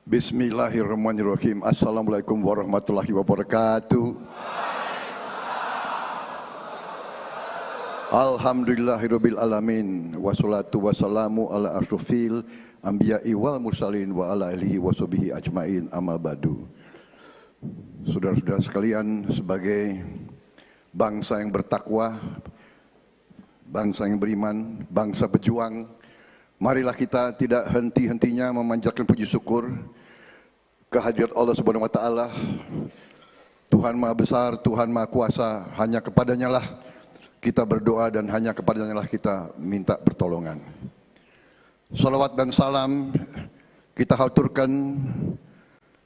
Bismillahirrahmanirrahim. Assalamualaikum warahmatullahi wabarakatuh. Alhamdulillahirabbil alamin. Wassalatu wassalamu ala asyrofil anbiya'i wal mursalin wa ala alihi washabihi ajmain, amma ba'du. Saudara-saudara sekalian, sebagai bangsa yang bertakwa, bangsa yang beriman, bangsa pejuang, marilah kita tidak henti-hentinya memanjatkan puji syukur kehadirat Allah Subhanahu wa taala. Tuhan Maha Besar, Tuhan Maha Kuasa, hanya kepadanya lah kita berdoa dan hanya kepadanya lah kita minta pertolongan. Salawat dan salam kita haturkan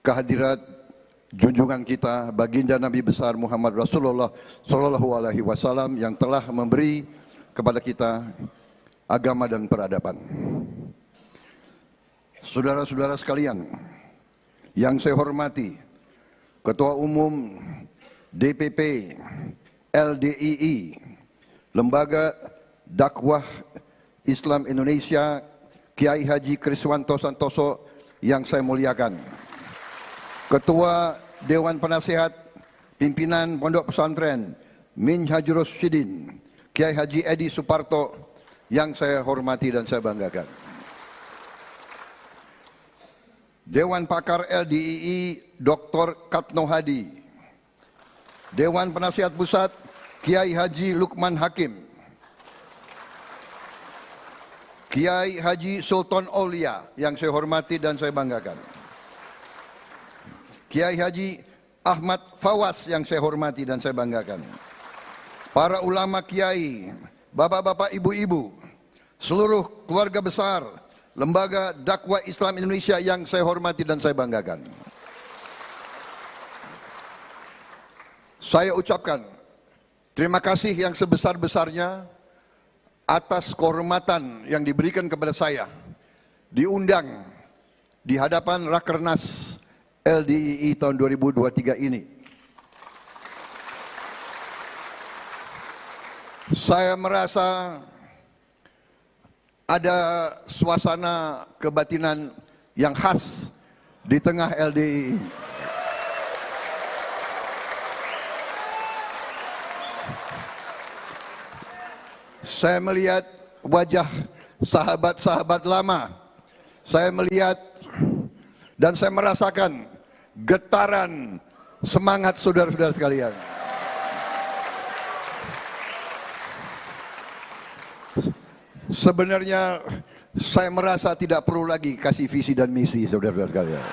kehadirat junjungan kita baginda Nabi besar Muhammad Rasulullah sallallahu alaihi wasallam yang telah memberi kepada kita agama dan peradaban. Saudara-saudara sekalian yang saya hormati, Ketua Umum DPP LDII, Lembaga Dakwah Islam Indonesia, Kiai Haji Kriswanto Santoso yang saya muliakan, Ketua Dewan Penasehat Pimpinan Pondok Pesantren Minhajul Rosyidin, Kiai Haji Edi Suparto yang saya hormati dan saya banggakan, Dewan Pakar LDII Dr. Katno Hadi, Dewan Penasihat Pusat Kiai Haji Lukman Hakim, Kiai Haji Sultan Aulia yang saya hormati dan saya banggakan, Kiai Haji Ahmad Fawaz yang saya hormati dan saya banggakan, para ulama kiai, bapak-bapak, ibu-ibu, seluruh keluarga besar Lembaga Dakwah Islam Indonesia yang saya hormati dan saya banggakan. Saya ucapkan terima kasih yang sebesar-besarnya atas kehormatan yang diberikan kepada saya diundang di hadapan Rakernas LDII tahun 2023 ini. Saya merasa ada suasana kebatinan yang khas di tengah LDII. Saya melihat wajah sahabat-sahabat lama. Saya melihat dan saya merasakan getaran semangat saudara-saudara sekalian. Sebenarnya saya merasa tidak perlu lagi kasih visi dan misi, saudara-saudara sekalian.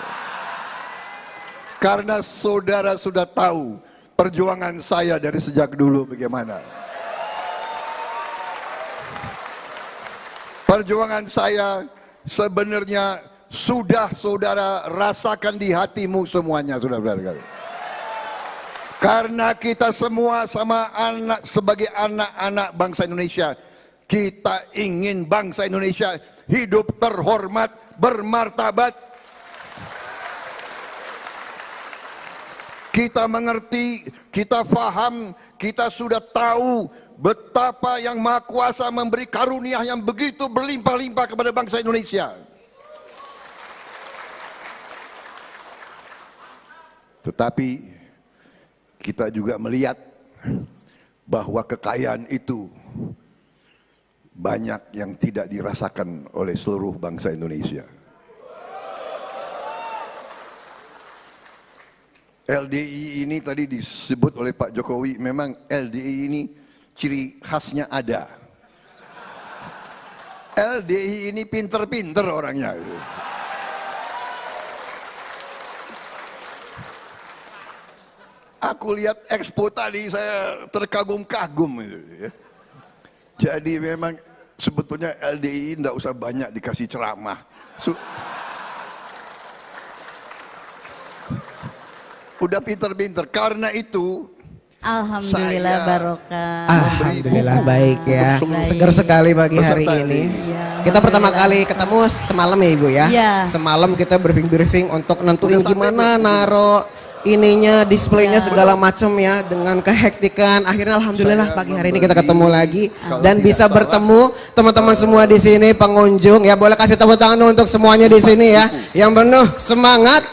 Karena saudara sudah tahu perjuangan saya dari sejak dulu bagaimana. Perjuangan saya sebenarnya sudah saudara rasakan di hatimu semuanya, saudara-saudara sekalian. Karena kita semua sebagai anak-anak bangsa Indonesia, kita ingin bangsa Indonesia hidup terhormat, bermartabat. Kita mengerti, kita faham, kita sudah tahu betapa yang Maha Kuasa memberi karunia yang begitu berlimpah-limpah kepada bangsa Indonesia. Tetapi kita juga melihat bahwa kekayaan itu banyak yang tidak dirasakan oleh seluruh bangsa Indonesia. LDII ini tadi disebut oleh Pak Jokowi, memang LDII ini ciri khasnya ada. LDII ini pinter-pinter orangnya. Aku lihat expo tadi saya terkagum-kagum. Jadi memang sebetulnya LDII tidak usah banyak dikasih ceramah. Udah pinter-pinter. Karena itu alhamdulillah barokah. Alhamdulillah baik ya. Segar sekali pagi hari ini. Ya, kita pertama kali ketemu semalam ya Ibu ya. Ya. Semalam kita briefing untuk nentuin gimana naro ininya, displaynya segala macam ya, dengan kehektikan. Akhirnya alhamdulillah pagi hari ini kita ketemu lagi dan bisa bertemu teman-teman semua di sini, pengunjung ya. Boleh kasih tepuk tangan untuk semuanya di sini ya, yang penuh semangat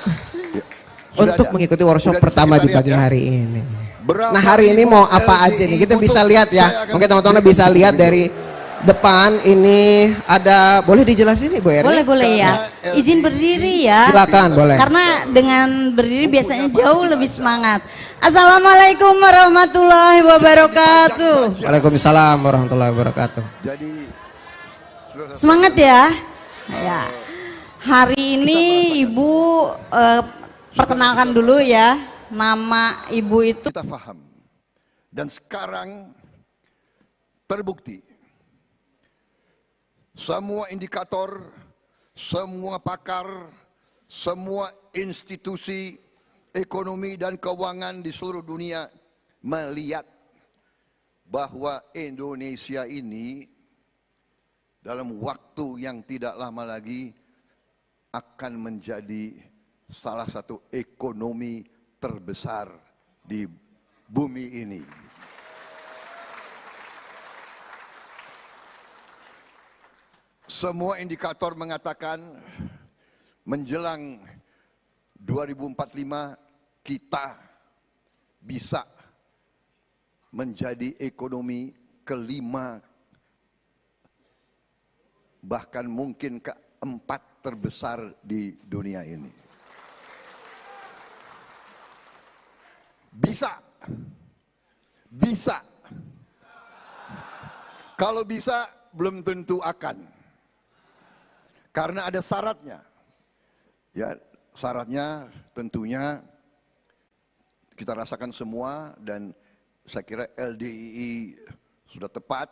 untuk mengikuti workshop pertama di pagi hari ini. Nah, hari ini mau apa aja nih? Kita bisa lihat ya. Mungkin teman-teman bisa lihat dari depan ini ada, boleh dijelasin Ibu Erni? Boleh ya. Izin berdiri ya. Silakan, boleh. Karena dengan berdiri biasanya jauh lebih semangat. Assalamualaikum warahmatullahi wabarakatuh. Waalaikumsalam warahmatullahi wabarakatuh. Jadi Semangat ya. Ya. Hari ini Ibu perkenalkan dulu ya. Nama Ibu itu kita paham. Dan sekarang terbukti. Semua indikator, semua pakar, semua institusi ekonomi dan keuangan di seluruh dunia melihat bahwa Indonesia ini dalam waktu yang tidak lama lagi akan menjadi salah satu ekonomi terbesar di bumi ini. Semua indikator mengatakan menjelang 2045 kita bisa menjadi ekonomi kelima, bahkan mungkin keempat terbesar di dunia ini. Bisa. Kalau bisa belum tentu akan. Karena ada syaratnya. Ya, syaratnya tentunya kita rasakan semua, dan saya kira LDII sudah tepat.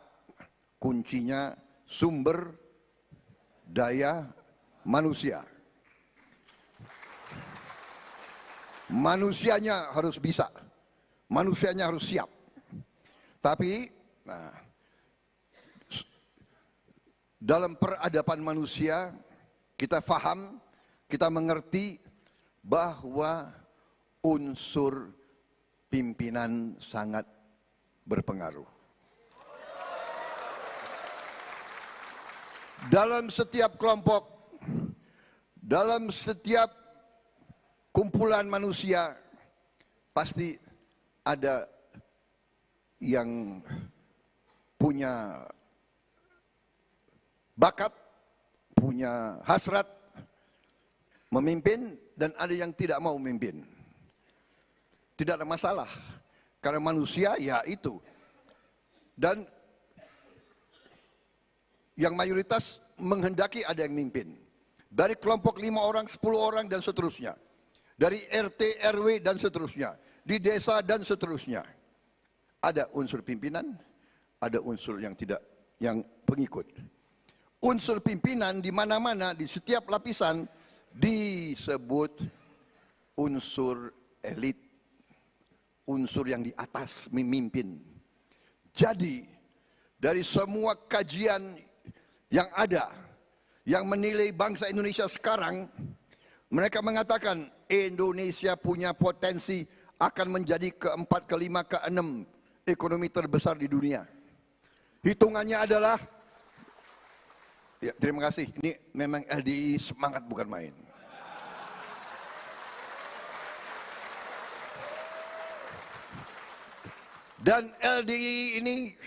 Kuncinya sumber daya manusia. Manusianya harus bisa. Manusianya harus siap. Tapi dalam peradaban manusia, kita paham, kita mengerti bahwa unsur pimpinan sangat berpengaruh. Dalam setiap kelompok, dalam setiap kumpulan manusia, pasti ada yang punya bakat, punya hasrat memimpin, dan ada yang tidak mau memimpin. Tidak ada masalah, karena manusia ya itu. Dan yang mayoritas menghendaki ada yang memimpin. Dari kelompok 5 orang, 10 orang, dan seterusnya. Dari RT, RW, dan seterusnya. Di desa, dan seterusnya. Ada unsur pimpinan, ada unsur yang tidak, yang pengikut. Unsur pimpinan di mana-mana, di setiap lapisan disebut unsur elit, unsur yang di atas memimpin. Jadi dari semua kajian yang ada, yang menilai bangsa Indonesia sekarang, mereka mengatakan Indonesia punya potensi akan menjadi keempat, kelima, keenam ekonomi terbesar di dunia. Hitungannya adalah, ya, terima kasih. Ini memang LDI semangat bukan main. Dan LDI ini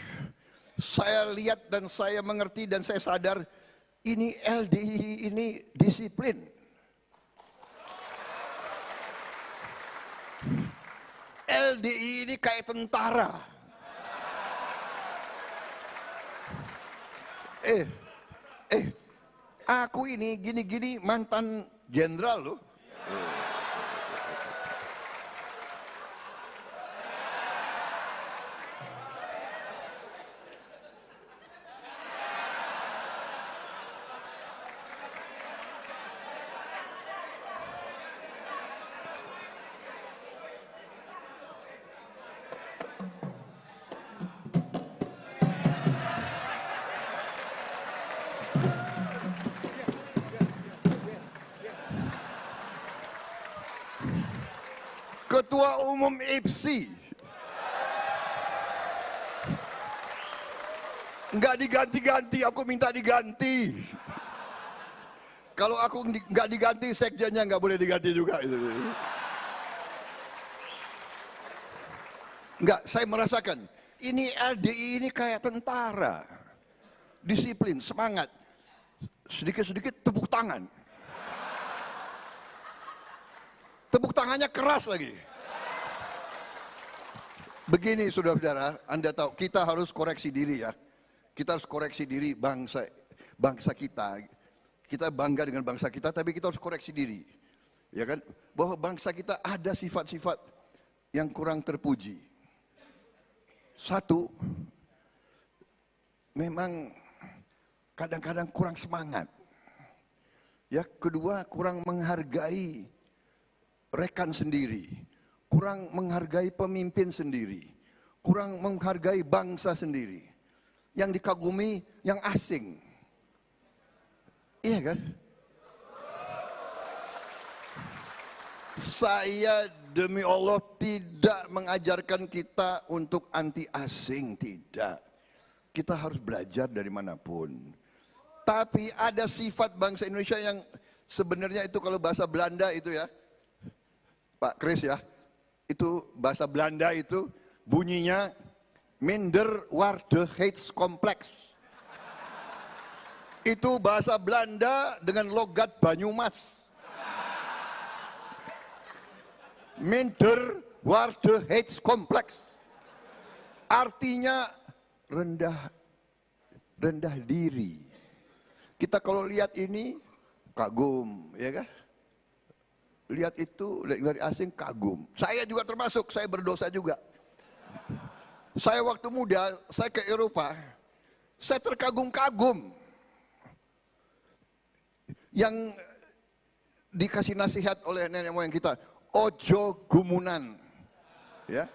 saya lihat dan saya mengerti dan saya sadar, ini LDI ini disiplin. LDI ini kayak tentara. Aku ini gini-gini mantan jenderal loh. Ketua Umum IPSI. Nggak diganti-ganti, aku minta diganti. Kalau aku nggak diganti, sekjennya nggak boleh diganti juga. Nggak, saya merasakan ini LDI ini kayak tentara, disiplin, semangat, sedikit-sedikit tepuk tangan. Tepuk tangannya keras lagi. Begini saudara-saudara, Anda tahu kita harus koreksi diri ya. Kita harus koreksi diri bangsa kita. Kita bangga dengan bangsa kita, tapi kita harus koreksi diri. Ya kan? Bahwa bangsa kita ada sifat-sifat yang kurang terpuji. Satu, memang kadang-kadang kurang semangat. Ya, kedua, kurang menghargai rekan sendiri, kurang menghargai pemimpin sendiri, kurang menghargai bangsa sendiri. Yang dikagumi yang asing. Iya kan? Saya demi Allah tidak mengajarkan kita untuk anti asing, tidak. Kita harus belajar dari manapun. Tapi ada sifat bangsa Indonesia yang sebenarnya itu kalau bahasa Belanda itu ya, Pak Kris ya, itu bahasa Belanda itu bunyinya Minderwaardigheidscomplex. Itu bahasa Belanda dengan logat Banyumas. Minderwaardigheidscomplex. Artinya rendah diri. Kita kalau lihat ini kagum, ya kan? Lihat itu dari asing kagum. Saya juga termasuk, saya berdosa juga. Saya waktu muda, saya ke Eropa, saya terkagum-kagum. Yang dikasih nasihat oleh nenek moyang kita, ojo gumunan, ya,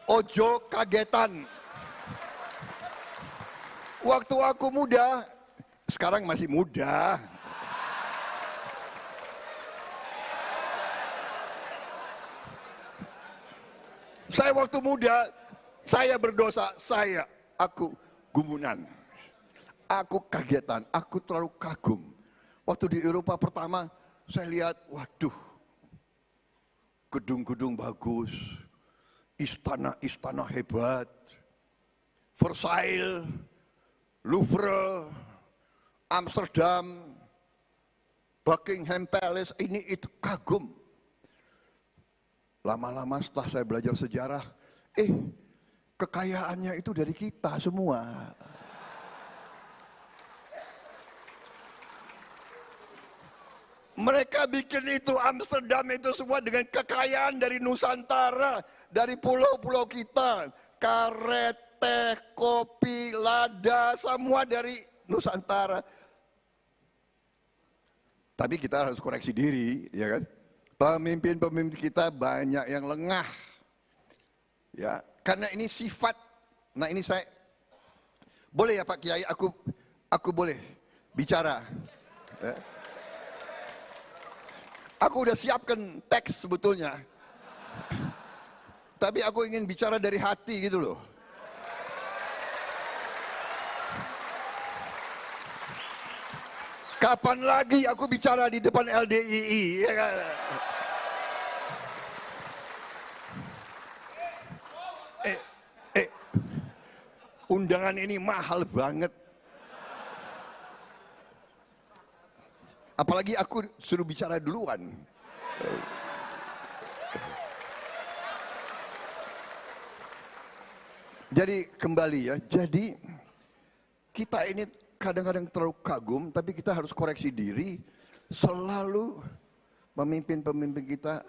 ojo kagetan. Waktu aku muda, sekarang masih muda. Saya waktu muda, saya berdosa, aku gumunan. Aku kagetan, aku terlalu kagum. Waktu di Eropa pertama, saya lihat, waduh, gedung-gedung bagus, istana-istana hebat, Versailles, Louvre, Amsterdam, Buckingham Palace, ini itu kagum. Lama-lama setelah saya belajar sejarah, kekayaannya itu dari kita semua. Mereka bikin itu Amsterdam itu semua dengan kekayaan dari Nusantara, dari pulau-pulau kita. Karet, teh, kopi, lada, semua dari Nusantara. Tapi kita harus koreksi diri, ya kan? Pemimpin-pemimpin kita banyak yang lengah. Ya, karena ini sifat. Nah, ini saya boleh ya Pak Kiai, aku boleh bicara. Ya. Aku udah siapkan teks sebetulnya. Tapi aku ingin bicara dari hati gitu loh. Kapan lagi aku bicara di depan LDII? Ya kan? Undangan ini mahal banget. Apalagi aku suruh bicara duluan. Jadi kembali ya, jadi kita ini kadang-kadang terlalu kagum, tapi kita harus koreksi diri. Selalu pemimpin-pemimpin kita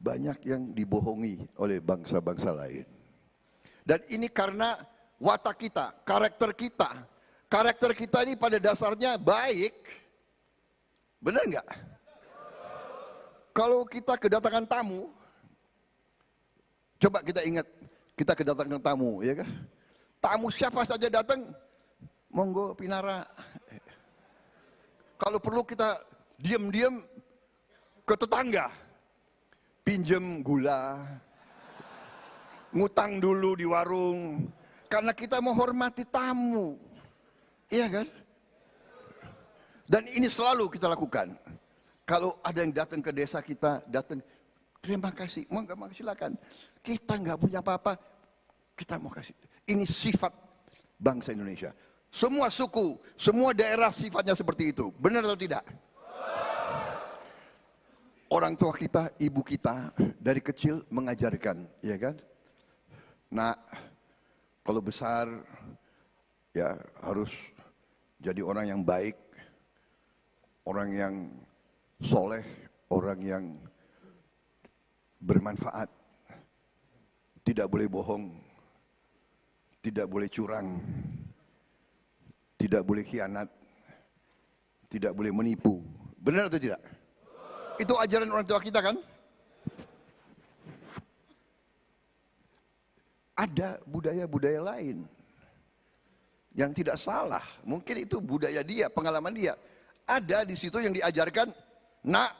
banyak yang dibohongi oleh bangsa-bangsa lain. Dan ini karena watak kita, karakter kita. Karakter kita ini pada dasarnya baik. Benar nggak? Kalau kita kedatangan tamu, coba kita ingat, kita kedatangan tamu, ya kan? Tamu siapa saja datang, monggo pinara. Kalau perlu kita diam-diam ke tetangga. pinjem gula, ngutang dulu di warung, karena kita menghormati tamu. Iya kan? Dan ini selalu kita lakukan. Kalau ada yang datang ke desa kita, datang, terima kasih, mau silakan. Kita nggak punya apa-apa, kita mau kasih. Ini sifat bangsa Indonesia. Semua suku, semua daerah sifatnya seperti itu. Benar atau tidak? Orang tua kita, ibu kita dari kecil mengajarkan, ya kan? Nah, kalau besar ya harus jadi orang yang baik, orang yang soleh, orang yang bermanfaat, tidak boleh bohong, tidak boleh curang, tidak boleh khianat, tidak boleh menipu. Benar atau tidak? Itu ajaran orang tua kita kan? Ada budaya-budaya lain yang tidak salah. Mungkin itu budaya dia, pengalaman dia. Ada di situ yang diajarkan, nak,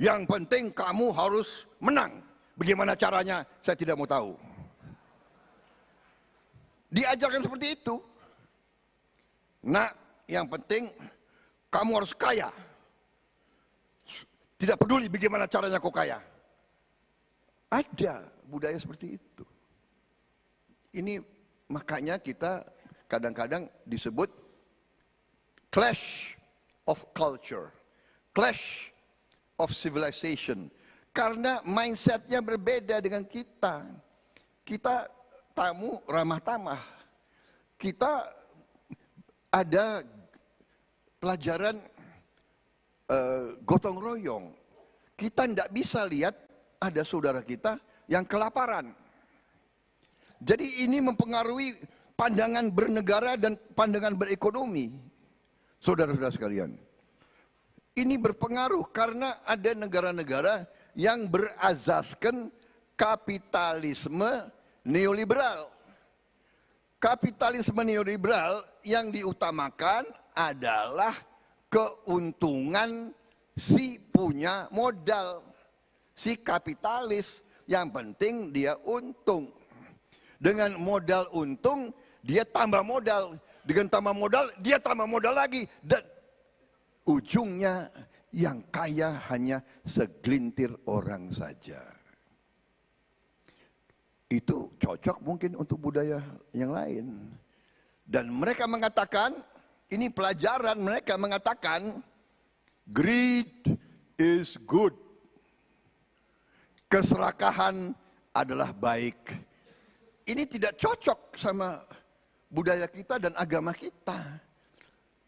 yang penting kamu harus menang. Bagaimana caranya? Saya tidak mau tahu. Diajarkan seperti itu. Nak, yang penting kamu harus kaya. Tidak peduli bagaimana caranya kau kaya. Ada budaya seperti itu. Ini makanya kita kadang-kadang disebut clash of culture, clash of civilization. Karena mindsetnya berbeda dengan kita. Kita tamu ramah tamah. Kita ada pelajaran gotong royong. Kita tidak bisa lihat ada saudara kita yang kelaparan. Jadi ini mempengaruhi pandangan bernegara dan pandangan berekonomi. Saudara-saudara sekalian. Ini berpengaruh karena ada negara-negara yang berazaskan kapitalisme neoliberal. Kapitalisme neoliberal yang diutamakan adalah keuntungan si punya modal, si kapitalis. Yang penting dia untung. Dengan modal untung dia tambah modal, dengan tambah modal dia tambah modal lagi, dan ujungnya yang kaya hanya segelintir orang saja. Itu cocok mungkin untuk budaya yang lain. Dan mereka mengatakan, ini pelajaran, mereka mengatakan greed is good. Keserakahan adalah baik. Ini tidak cocok sama budaya kita dan agama kita.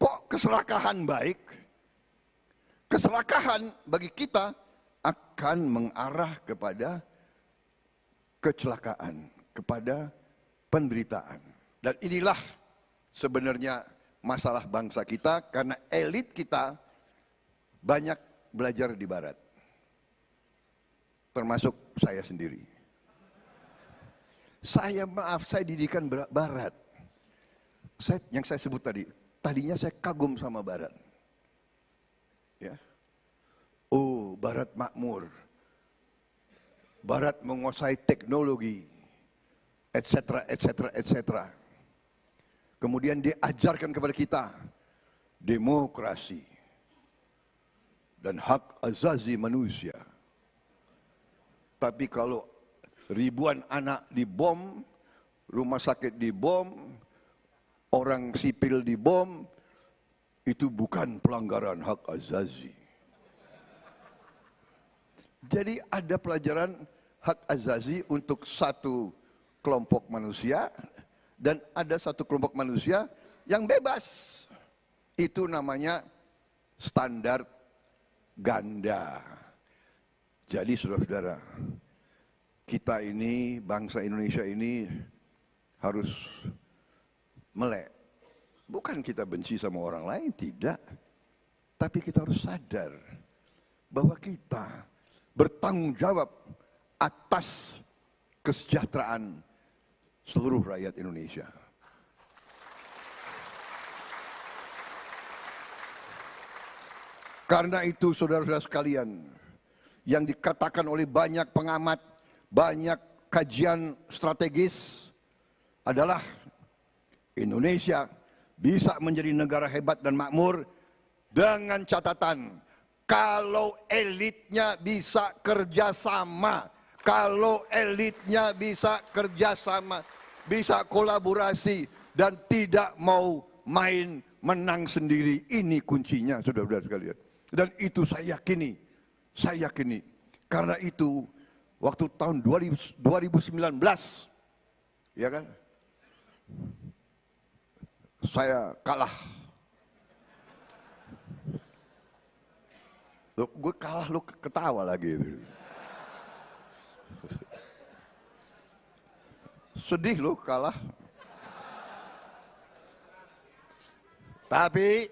Kok keserakahan baik? Keserakahan bagi kita akan mengarah kepada kecelakaan, kepada penderitaan. Dan inilah sebenarnya masalah bangsa kita, karena elit kita banyak belajar di barat. Termasuk saya sendiri. Saya didikan barat. Yang saya sebut tadinya saya kagum sama barat. Ya. Oh, barat makmur. Barat menguasai teknologi, etc., etc., etc. Kemudian diajarkan kepada kita demokrasi dan hak azazi manusia. Tapi kalau ribuan anak dibom, rumah sakit dibom, orang sipil dibom, itu bukan pelanggaran hak azazi. Jadi ada pelajaran hak azazi untuk satu kelompok manusia, dan ada satu kelompok manusia yang bebas. Itu namanya standar ganda. Jadi saudara-saudara, kita ini, bangsa Indonesia ini harus melek. Bukan kita benci sama orang lain, tidak. Tapi kita harus sadar bahwa kita bertanggung jawab atas kesejahteraan seluruh rakyat Indonesia. Karena itu saudara-saudara sekalian, yang dikatakan oleh banyak pengamat, banyak kajian strategis adalah Indonesia bisa menjadi negara hebat dan makmur dengan catatan kalau elitnya bisa kerjasama, kalau elitnya bisa kerjasama, bisa kolaborasi dan tidak mau main menang sendiri. Ini kuncinya, saudara-saudara sekalian. Dan itu saya yakini. Karena itu waktu tahun 2019, ya kan, saya kalah. Loh, gue kalah, lu ketawa lagi. Sedih lu kalah. Tapi,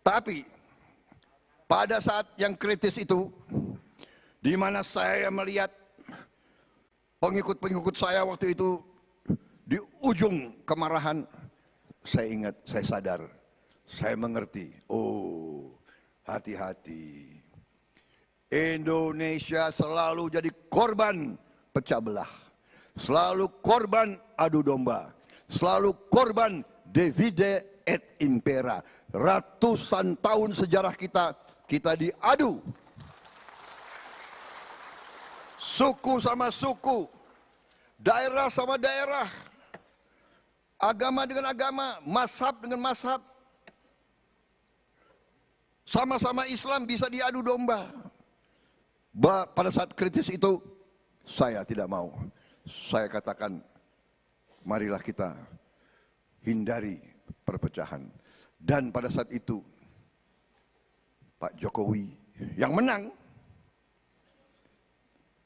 Tapi pada saat yang kritis itu, di mana saya melihat pengikut-pengikut saya waktu itu di ujung kemarahan, saya ingat, saya sadar, saya mengerti. Oh, hati-hati. Indonesia selalu jadi korban pecah belah, selalu korban adu domba, selalu korban divide et impera. Ratusan tahun sejarah kita diadu. Suku sama suku, daerah sama daerah, agama dengan agama, mazhab dengan mazhab. Sama-sama Islam bisa diadu domba. Pada saat kritis itu, saya tidak mau. Saya katakan, marilah kita hindari perpecahan. Dan pada saat itu, Pak Jokowi yang menang,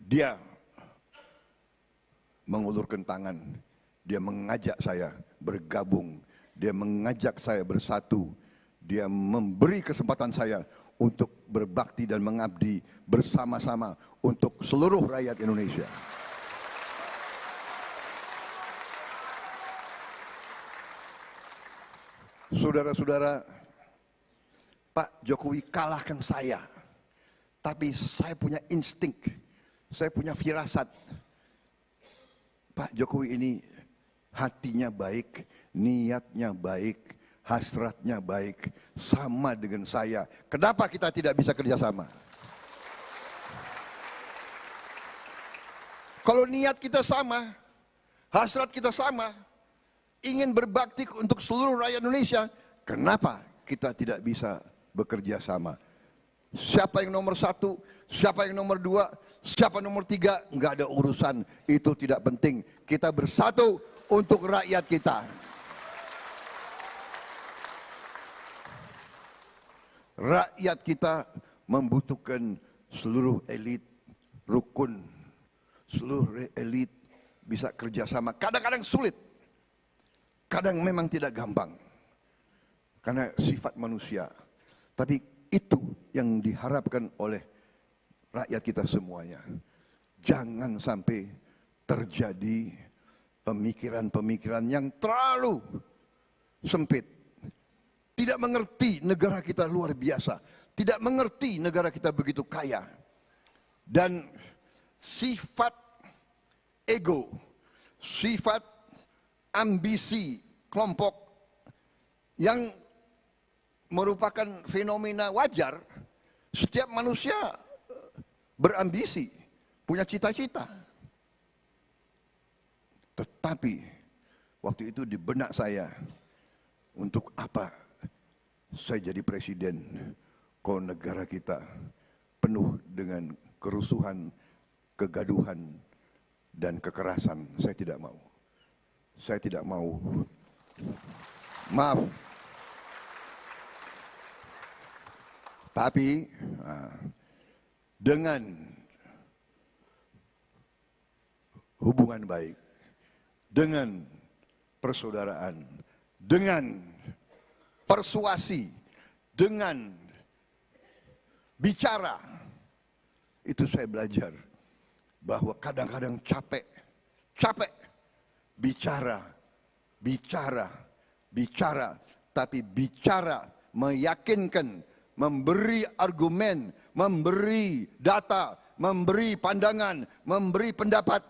dia mengulurkan tangan, dia mengajak saya bergabung, dia mengajak saya bersatu, dia memberi kesempatan saya untuk berbakti dan mengabdi bersama-sama untuk seluruh rakyat Indonesia. Saudara-saudara, Pak Jokowi kalahkan saya, tapi saya punya insting, saya punya firasat. Pak Jokowi ini hatinya baik, niatnya baik, hasratnya baik, sama dengan saya. Kenapa kita tidak bisa kerjasama? Kalau niat kita sama, hasrat kita sama, ingin berbakti untuk seluruh rakyat Indonesia, kenapa kita tidak bisa bekerja sama? Siapa yang nomor satu, siapa yang nomor dua, siapa nomor tiga, nggak ada urusan, itu tidak penting. Kita bersatu untuk rakyat kita. Rakyat kita membutuhkan seluruh elit rukun, seluruh elit bisa kerjasama. Kadang-kadang sulit, kadang memang tidak gampang, karena sifat manusia. Tapi itu yang diharapkan oleh rakyat kita semuanya. Jangan sampai terjadi pemikiran-pemikiran yang terlalu sempit. Tidak mengerti negara kita luar biasa. Tidak mengerti negara kita begitu kaya. Dan sifat ego, sifat ambisi kelompok yang merupakan fenomena wajar. Setiap manusia berambisi, punya cita-cita. Tetapi waktu itu di benak saya, untuk apa saya jadi presiden kalau negara kita penuh dengan kerusuhan, kegaduhan, dan kekerasan? Saya tidak mau. Saya tidak mau. Maaf. Tapi dengan hubungan baik, dengan persaudaraan, dengan persuasi, dengan bicara, itu saya belajar bahwa kadang-kadang capek bicara, tapi bicara meyakinkan memberi argumen, memberi data, memberi pandangan, memberi pendapat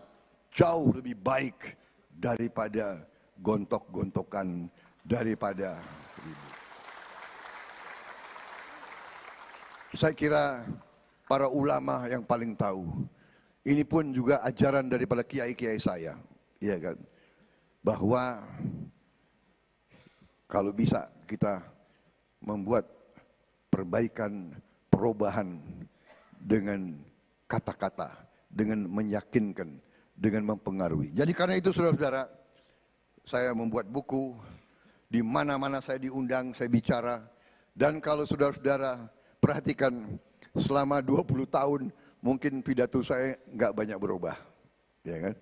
jauh lebih baik daripada gontok-gontokan, daripada ribut. Saya kira para ulama yang paling tahu. Ini pun juga ajaran daripada kiai-kiai saya, iya kan? Bahwa kalau bisa kita membuat perbaikan, perubahan dengan kata-kata, dengan meyakinkan, dengan mempengaruhi. Jadi karena itu saudara-saudara, saya membuat buku, di mana-mana saya diundang, saya bicara. Dan kalau saudara-saudara perhatikan, selama 20 tahun mungkin pidato saya nggak banyak berubah, ya kan?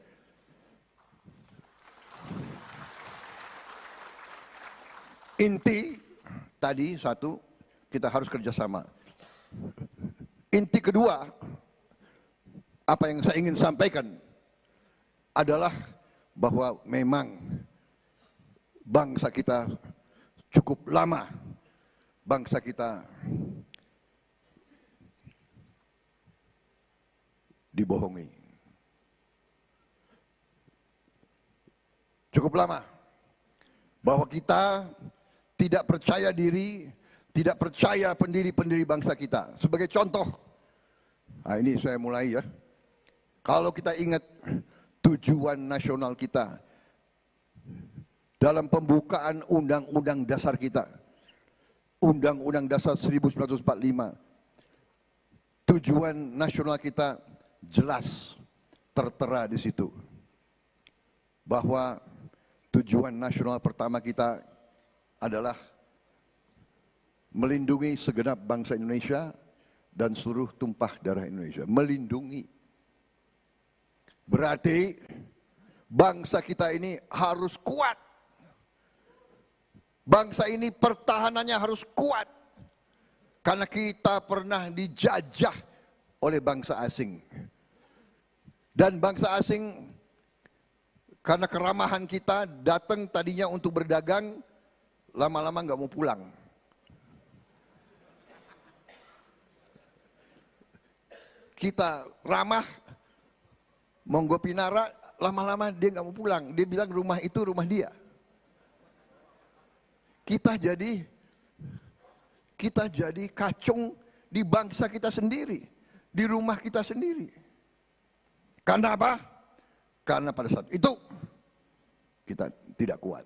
Inti tadi satu, kita harus kerjasama. Inti kedua, apa yang saya ingin sampaikan adalah bahwa memang bangsa kita cukup lama, bangsa kita dibohongi. Cukup lama. Bahwa kita tidak percaya diri, tidak percaya pendiri-pendiri bangsa kita. Sebagai contoh, nah ini saya mulai ya. Kalau kita ingat tujuan nasional kita dalam pembukaan Undang-Undang Dasar kita, Undang-Undang Dasar 1945, tujuan nasional kita jelas tertera di situ. Bahwa tujuan nasional pertama kita adalah melindungi segenap bangsa Indonesia dan seluruh tumpah darah Indonesia. Melindungi. Berarti bangsa kita ini harus kuat. Bangsa ini pertahanannya harus kuat. Karena kita pernah dijajah oleh bangsa asing. Dan bangsa asing karena keramahan kita datang tadinya untuk berdagang, lama-lama nggak mau pulang. Kita ramah, monggo pinara, lama-lama dia nggak mau pulang. Dia bilang rumah itu rumah dia. Kita jadi kacung di bangsa kita sendiri, di rumah kita sendiri. Karena apa? Karena pada saat itu kita tidak kuat.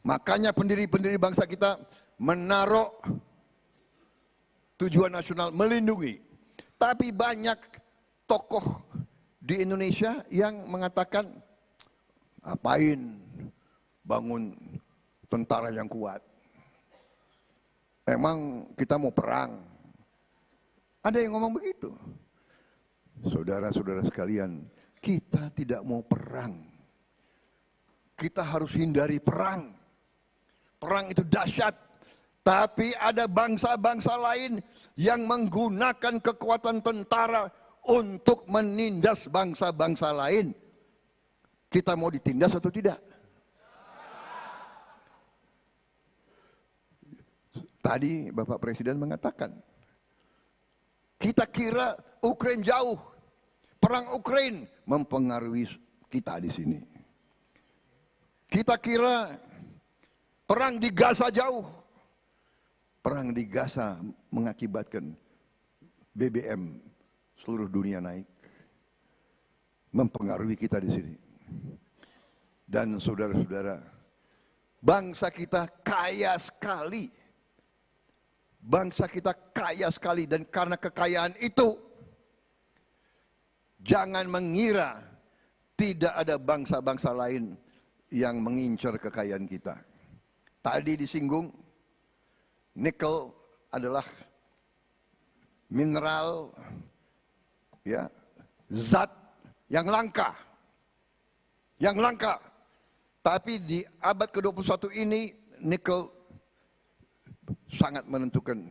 Makanya pendiri-pendiri bangsa kita menaruh tujuan nasional melindungi. Tapi banyak tokoh di Indonesia yang mengatakan, ngapain bangun tentara yang kuat? Emang kita mau perang? Ada yang ngomong begitu. Saudara-saudara sekalian, kita tidak mau perang. Kita harus hindari perang. Perang itu dahsyat. Tapi ada bangsa-bangsa lain yang menggunakan kekuatan tentara untuk menindas bangsa-bangsa lain. Kita mau ditindas atau tidak? Tadi Bapak Presiden mengatakan, kita kira Ukraina jauh. Perang Ukraina mempengaruhi kita di sini. Kita kira perang di Gaza jauh. Perang di Gaza mengakibatkan BBM seluruh dunia naik. Mempengaruhi kita di sini. Dan saudara-saudara, bangsa kita kaya sekali. Bangsa kita kaya sekali, dan karena kekayaan itu, jangan mengira tidak ada bangsa-bangsa lain yang mengincar kekayaan kita. Tadi disinggung, nikel adalah mineral, ya, zat yang langka. Yang langka. Tapi di abad ke-21 ini, nikel sangat menentukan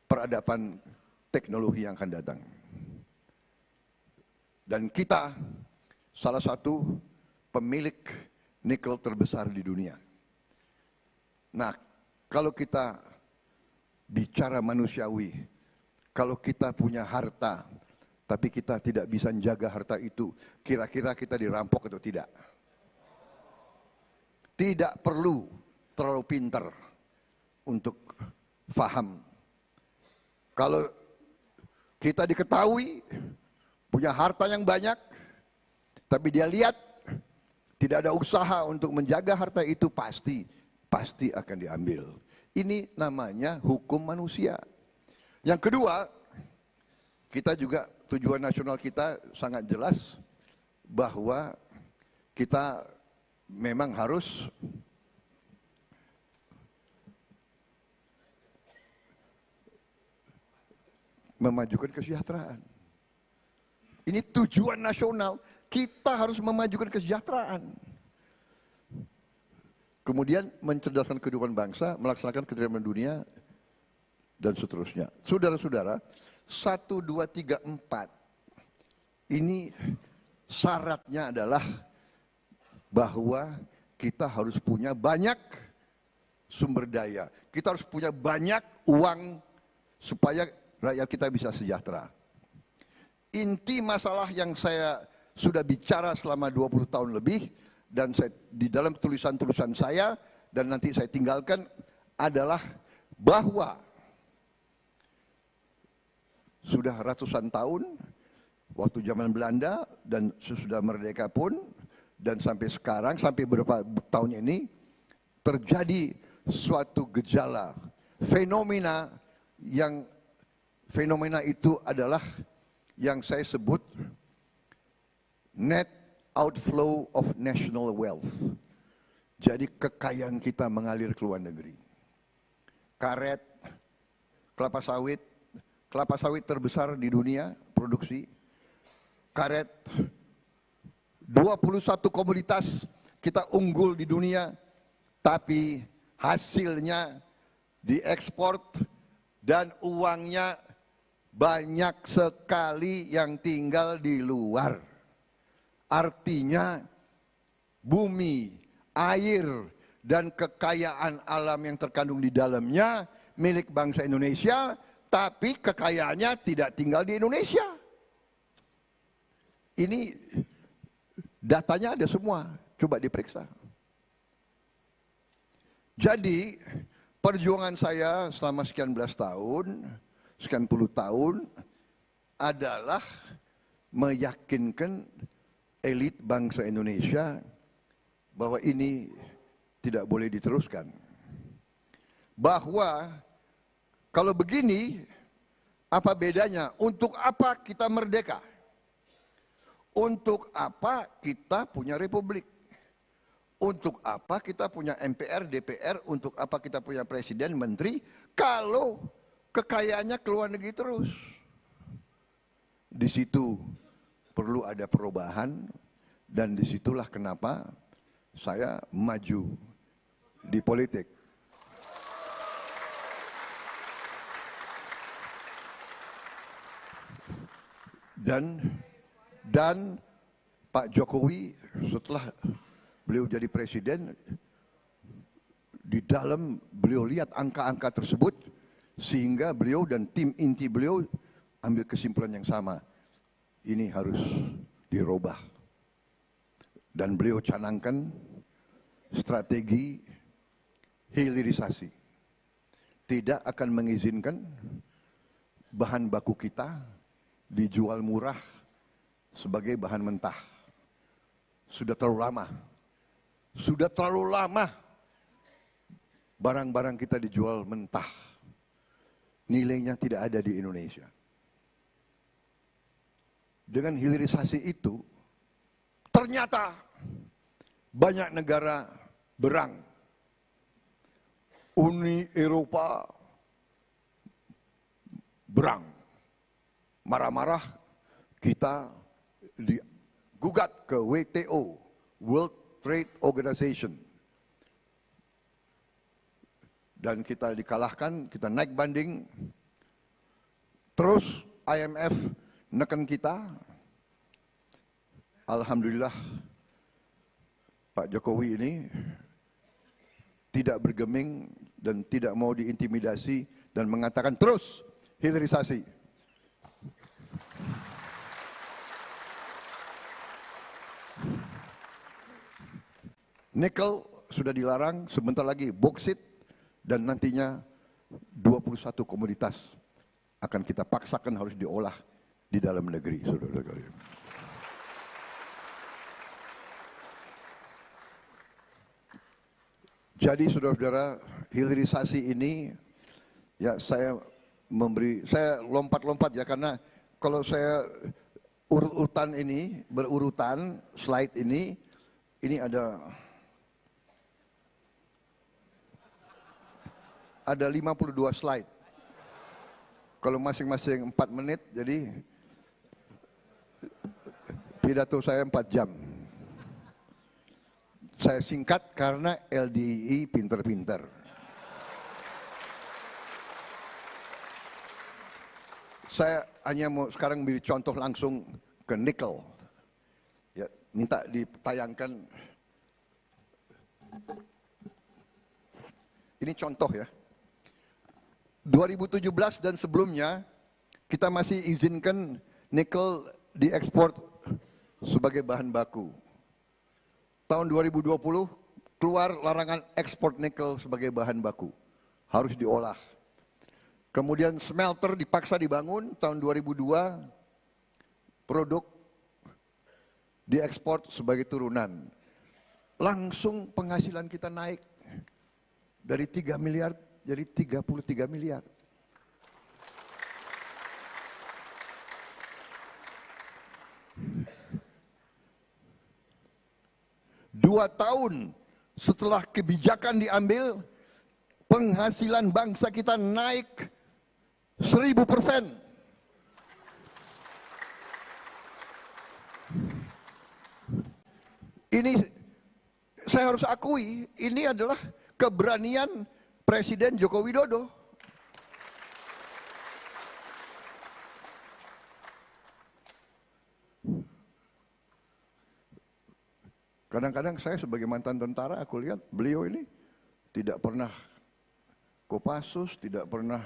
peradaban teknologi yang akan datang. Dan kita salah satu pemilik nikel terbesar di dunia. Nah, kalau kita bicara manusiawi, kalau kita punya harta, tapi kita tidak bisa menjaga harta itu, kira-kira kita dirampok atau tidak? Tidak perlu terlalu pintar untuk faham. Kalau kita diketahui punya harta yang banyak, tapi dia lihat tidak ada usaha untuk menjaga harta itu, pasti akan diambil. Ini namanya hukum manusia. Yang kedua, kita juga tujuan nasional kita sangat jelas bahwa kita memang harus memajukan kesejahteraan. Ini tujuan nasional, kita harus memajukan kesejahteraan. Kemudian mencerdaskan kehidupan bangsa, melaksanakan ketertiban dunia, dan seterusnya. Saudara-saudara, 1, 2, 3, 4. Ini syaratnya adalah bahwa kita harus punya banyak sumber daya. Kita harus punya banyak uang supaya rakyat kita bisa sejahtera. Inti masalah yang saya sudah bicara selama 20 tahun lebih, dan saya, di dalam tulisan-tulisan saya, dan nanti saya tinggalkan, adalah bahwa sudah ratusan tahun, waktu zaman Belanda dan sesudah merdeka pun, dan sampai sekarang, sampai beberapa tahun ini, terjadi suatu gejala, fenomena itu adalah yang saya sebut net outflow of national wealth. Jadi kekayaan kita mengalir ke luar negeri. Karet, kelapa sawit terbesar di dunia produksi. Karet, 21 komoditas kita unggul di dunia, tapi hasilnya diekspor dan uangnya banyak sekali yang tinggal di luar. Artinya bumi, air, dan kekayaan alam yang terkandung di dalamnya milik bangsa Indonesia, tapi kekayaannya tidak tinggal di Indonesia. Ini datanya ada semua, coba diperiksa. Jadi perjuangan saya selama sekian belas tahun, sekian puluh tahun adalah meyakinkan elit bangsa Indonesia bahwa ini tidak boleh diteruskan. Bahwa kalau begini, apa bedanya? Untuk apa kita merdeka? Untuk apa kita punya republik? Untuk apa kita punya MPR, DPR? Untuk apa kita punya presiden, menteri? Kalau kekayaannya ke luar negeri terus. Di situ perlu ada perubahan, dan disitulah kenapa saya maju di politik. Dan Pak Jokowi setelah beliau jadi presiden, di dalam beliau lihat angka-angka tersebut, sehingga beliau dan tim inti beliau ambil kesimpulan yang sama. Ini harus dirubah. Dan beliau canangkan strategi hilirisasi. Tidak akan mengizinkan bahan baku kita dijual murah sebagai bahan mentah. Sudah terlalu lama. Sudah terlalu lama barang-barang kita dijual mentah. Nilainya tidak ada di Indonesia. Dengan hilirisasi itu, ternyata banyak negara berang. Uni Eropa berang. Marah-marah, kita digugat ke WTO, World Trade Organization. Dan kita dikalahkan, kita naik banding. Terus IMF neken kita. Alhamdulillah Pak Jokowi ini tidak bergeming dan tidak mau diintimidasi dan mengatakan terus hilirisasi. Nikel sudah dilarang, sebentar lagi boksit, dan nantinya 21 komoditas akan kita paksakan harus diolah di dalam negeri, saudara-saudara. Jadi saudara-saudara, hilirisasi ini ya saya lompat-lompat ya, karena kalau saya urutan ini, berurutan slide ini ada 52 slide. Kalau masing-masing 4 menit, jadi pidato saya 4 jam. Saya singkat karena LDII pinter-pinter. Saya hanya mau sekarang beri contoh langsung ke nikel. Ya, minta ditayangkan. Ini contoh ya. 2017 dan sebelumnya kita masih izinkan nikel diekspor sebagai bahan baku. Tahun 2020 keluar larangan ekspor nikel sebagai bahan baku, harus diolah. Kemudian smelter dipaksa dibangun tahun 2002, produk diekspor sebagai turunan. Langsung penghasilan kita naik dari 3 miliar jadi 33 miliar. Dua tahun setelah kebijakan diambil, penghasilan bangsa kita naik 1000%. Ini saya harus akui, ini adalah keberanian Presiden Joko Widodo. Kadang-kadang saya sebagai mantan tentara, aku lihat beliau ini tidak pernah Kopassus, tidak pernah.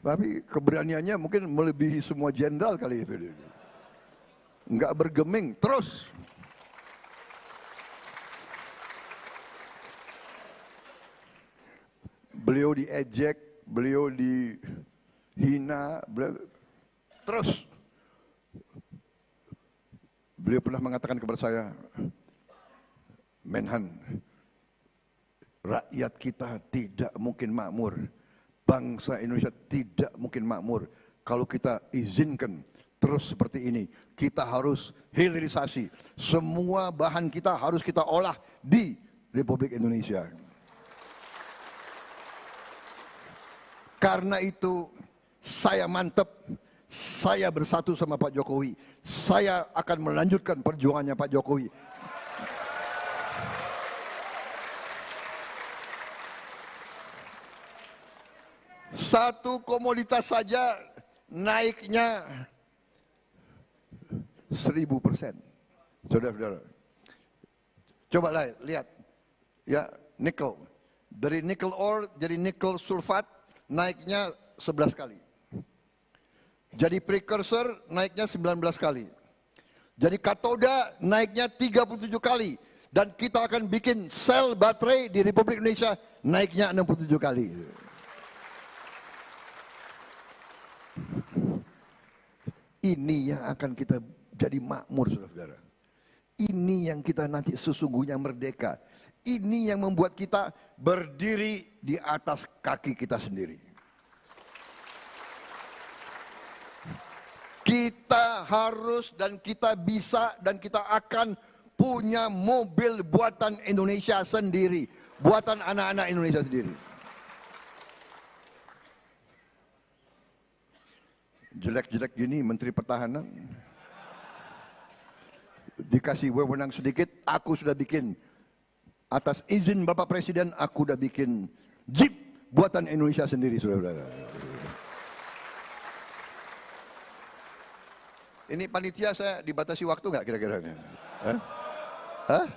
Tapi keberaniannya mungkin melebihi semua jenderal kali itu. Enggak bergeming, terus. Beliau diejek, beliau dihina, terus. Beliau pernah mengatakan kepada saya, Menhan, rakyat kita tidak mungkin makmur, bangsa Indonesia tidak mungkin makmur kalau kita izinkan terus seperti ini. Kita harus hilirisasi, semua bahan kita harus kita olah di Republik Indonesia. Karena itu saya mantep, saya bersatu sama Pak Jokowi. Saya akan melanjutkan perjuangannya Pak Jokowi. Satu komoditas saja naiknya 1000%. Saudara-saudara, coba lihat, ya nikel. Dari nikel ore jadi nikel sulfat naiknya 11 kali. Jadi precursor naiknya 19 kali. Jadi katoda naiknya 37 kali. Dan kita akan bikin sel baterai di Republik Indonesia naiknya 67 kali. Ini yang akan kita jadi makmur, saudara-saudara. Ini yang kita nanti sesungguhnya merdeka. Ini yang membuat kita berdiri di atas kaki kita sendiri. Kita harus dan kita bisa dan kita akan punya mobil buatan Indonesia sendiri. Buatan anak-anak Indonesia sendiri. Jelek-jelek gini Menteri Pertahanan. Dikasih wewenang sedikit, aku sudah bikin. Atas izin Bapak Presiden, aku sudah bikin Jeep buatan Indonesia sendiri, saudara-saudara. Ini panitia saya dibatasi waktu nggak kira-kira? Hah?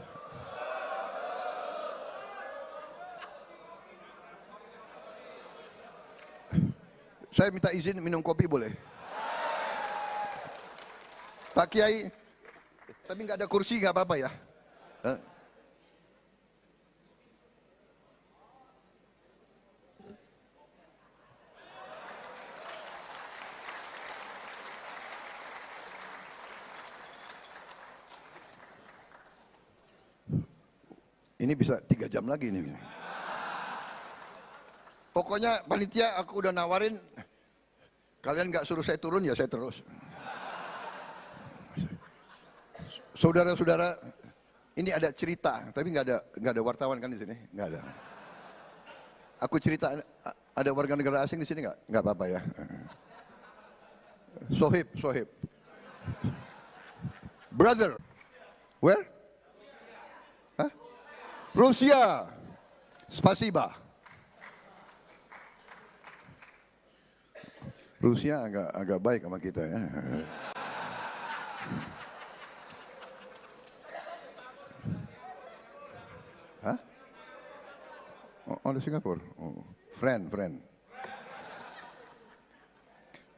Saya minta izin minum kopi boleh? Pak Kiai, tapi nggak ada kursi nggak apa-apa ya? Hah? Ini bisa 3 jam lagi nih. Pokoknya panitia aku udah nawarin, kalian nggak suruh saya turun ya saya terus. Saudara-saudara, ini ada cerita, tapi nggak ada wartawan kan di sini, nggak ada. Aku cerita, ada warga negara asing di sini nggak apa-apa ya. Sohib, brother, where? Hah? Rusia, spasiba. Rusia agak baik sama kita ya. Hah? Oh, di Singapura. Oh, friend.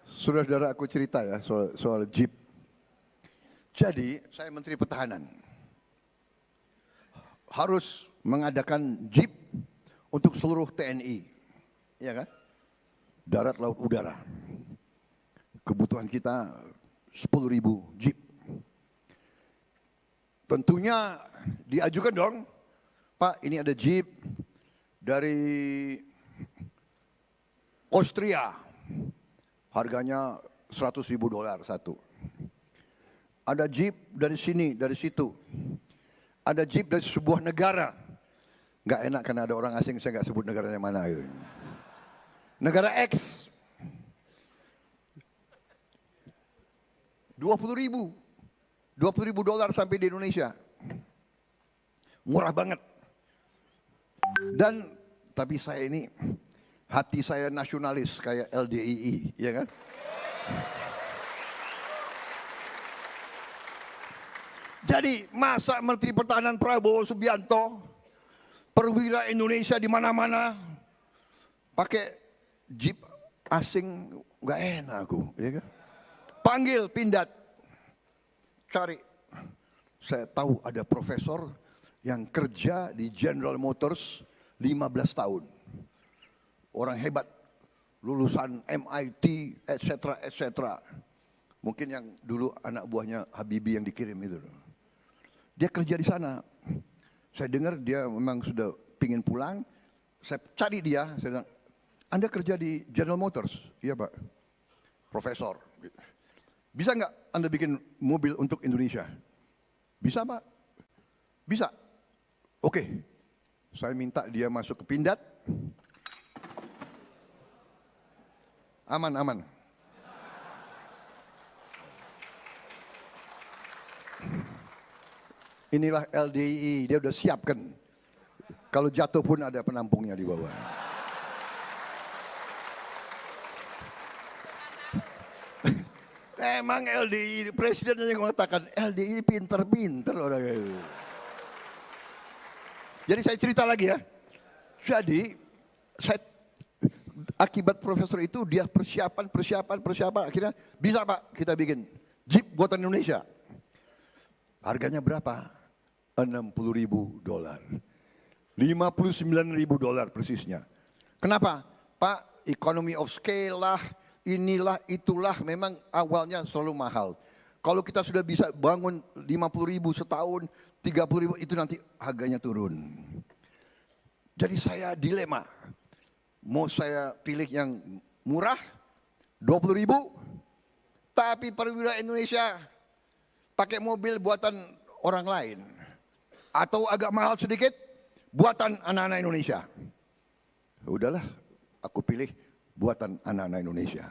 Saudara-saudara, aku cerita ya soal Jeep. Jadi, saya Menteri Pertahanan. Harus mengadakan Jeep untuk seluruh TNI. Iya kan? Darat, laut, udara. Kebutuhan kita 10.000 Jeep. Tentunya diajukan dong, Pak, ini ada Jeep dari Austria, harganya $100.000 satu. Ada Jeep dari sini, dari situ. Ada Jeep dari sebuah negara. Nggak enak karena ada orang asing, saya nggak sebut negaranya mana. Negara X. 20.000 $20.000 sampai di Indonesia. Murah banget. Dan tapi saya ini hati saya nasionalis kayak LDII, ya kan? Jadi masa Menteri Pertahanan Prabowo Subianto, perwira Indonesia di mana-mana pakai Jeep asing, nggak enak aku, ya kan? Panggil Pindad, cari. Saya tahu ada profesor yang kerja di General Motors 15 tahun. Orang hebat, lulusan MIT, etc. Mungkin yang dulu anak buahnya Habibie yang dikirim itu. Dia kerja di sana. Saya dengar dia memang sudah pingin pulang. Saya cari dia, saya bilang, Anda kerja di General Motors? Iya Pak. Profesor. Bisa nggak Anda bikin mobil untuk Indonesia? Bisa Pak? Bisa. Oke. Saya minta dia masuk ke Pindad. Aman. Inilah LDII, dia udah siapkan. Kalau jatuh pun ada penampungnya di bawah. Emang LDII, presiden yang mengatakan LDII pinter-pinter orang itu. Jadi saya cerita lagi ya. Jadi akibat profesor itu dia persiapan akhirnya bisa Pak kita bikin Jeep buatan Indonesia. Harganya berapa? $60.000. $59.000 persisnya. Kenapa? Pak, economy of scale lah, inilah, itulah, memang awalnya selalu mahal. Kalau kita sudah bisa bangun 50.000 setahun, 30.000, itu nanti harganya turun. Jadi saya dilema. Mau saya pilih yang murah, 20.000, tapi perwira Indonesia pakai mobil buatan orang lain. Atau agak mahal sedikit, buatan anak-anak Indonesia. Udahlah, aku pilih buatan anak-anak Indonesia.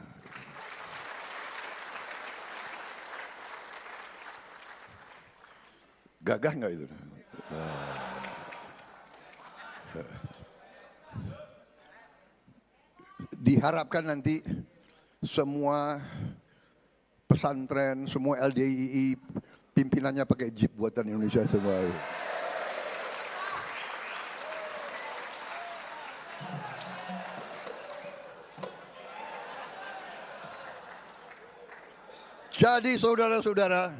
Gagah nggak itu? Diharapkan nanti semua pesantren, semua LDII, pimpinannya pakai Jeep buatan Indonesia semua. Jadi saudara-saudara,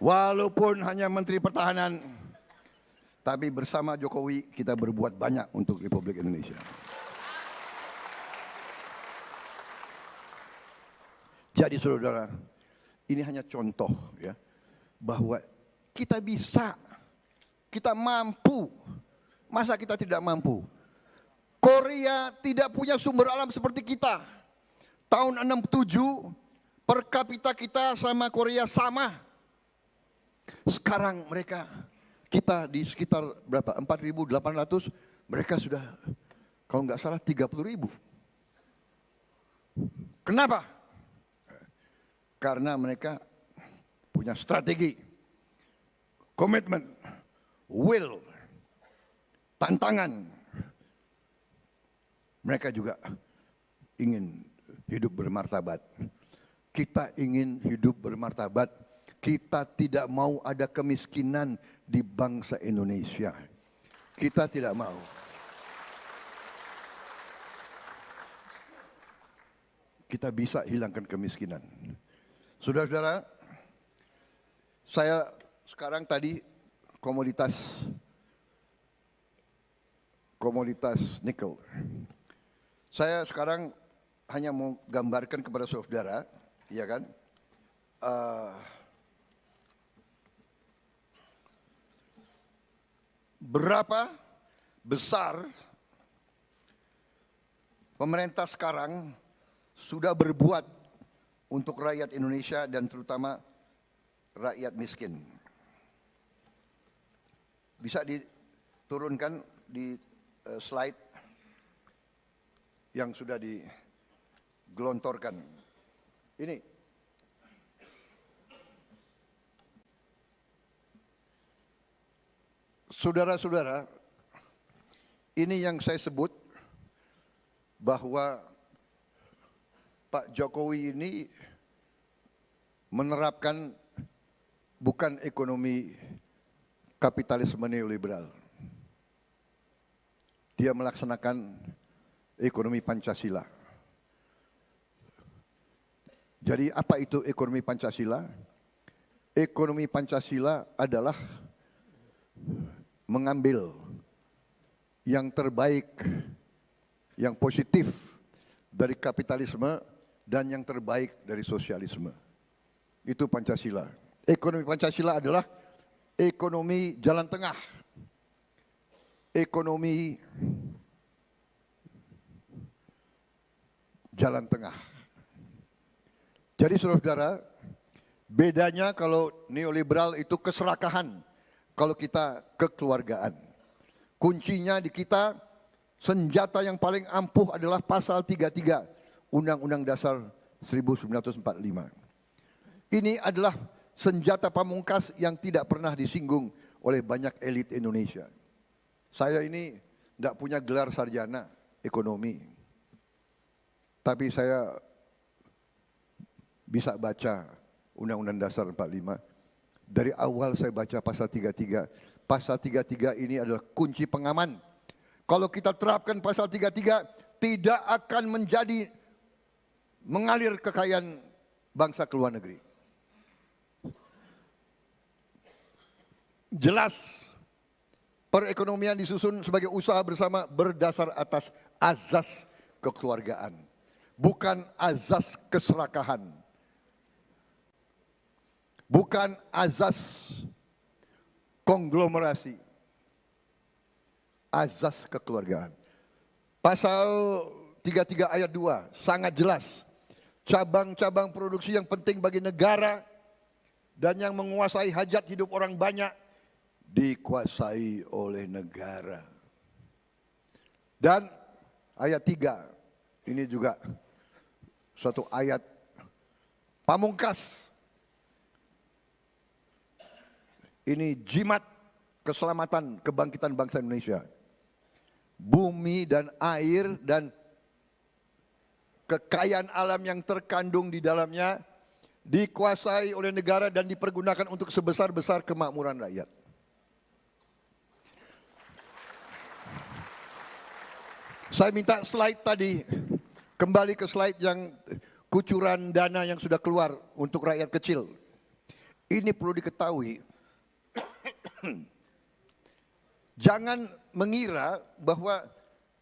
walaupun hanya Menteri Pertahanan, tapi bersama Jokowi kita berbuat banyak untuk Republik Indonesia. Jadi saudara, ini hanya contoh ya, bahwa kita bisa, kita mampu. Masa kita tidak mampu? Korea tidak punya sumber alam seperti kita. Tahun 67 per kapita kita sama Korea sama. Sekarang mereka, kita di sekitar berapa? 4.800, mereka sudah kalau nggak salah 30.000. Kenapa? Karena mereka punya strategi, komitmen, will, tantangan. Mereka juga ingin hidup bermartabat. Kita ingin hidup bermartabat. Kita tidak mau ada kemiskinan di bangsa Indonesia. Kita tidak mau. Kita bisa hilangkan kemiskinan. Saudara-saudara, saya sekarang tadi komoditas nikel. Saya sekarang hanya mau gambarkan kepada saudara, ya kan? Berapa besar pemerintah sekarang sudah berbuat untuk rakyat Indonesia dan terutama rakyat miskin. Bisa diturunkan di slide yang sudah digelontorkan. Ini saudara-saudara, ini yang saya sebut bahwa Pak Jokowi ini menerapkan bukan ekonomi kapitalisme neoliberal. Dia melaksanakan ekonomi Pancasila. Jadi apa itu ekonomi Pancasila? Ekonomi Pancasila adalah mengambil yang terbaik, yang positif dari kapitalisme dan yang terbaik dari sosialisme. Itu Pancasila. Ekonomi Pancasila adalah ekonomi jalan tengah. Ekonomi jalan tengah. Jadi saudara-saudara, bedanya kalau neoliberal itu keserakahan, kalau kita kekeluargaan. Kuncinya di kita, senjata yang paling ampuh adalah pasal 33 Undang-Undang Dasar 1945. Ini adalah senjata pamungkas yang tidak pernah disinggung oleh banyak elit Indonesia. Saya ini tidak punya gelar sarjana ekonomi. Tapi saya bisa baca Undang-Undang Dasar 45. Dari awal saya baca pasal 33. Pasal 33 ini adalah kunci pengaman. Kalau kita terapkan pasal 33, tidak akan mengalir kekayaan bangsa ke luar negeri. Jelas, perekonomian disusun sebagai usaha bersama berdasar atas azas kekeluargaan. Bukan azas keserakahan. Bukan azas konglomerasi. Azas kekeluargaan. Pasal 33 ayat 2 sangat jelas. Cabang-cabang produksi yang penting bagi negara dan yang menguasai hajat hidup orang banyak dikuasai oleh negara. Dan ayat 3 ini juga suatu ayat pamungkas. Ini jimat keselamatan kebangkitan bangsa Indonesia. Bumi dan air dan kekayaan alam yang terkandung di dalamnya dikuasai oleh negara dan dipergunakan untuk sebesar-besar kemakmuran rakyat. Saya minta slide tadi. Kembali ke slide yang kucuran dana yang sudah keluar untuk rakyat kecil. Ini perlu diketahui. Jangan mengira bahwa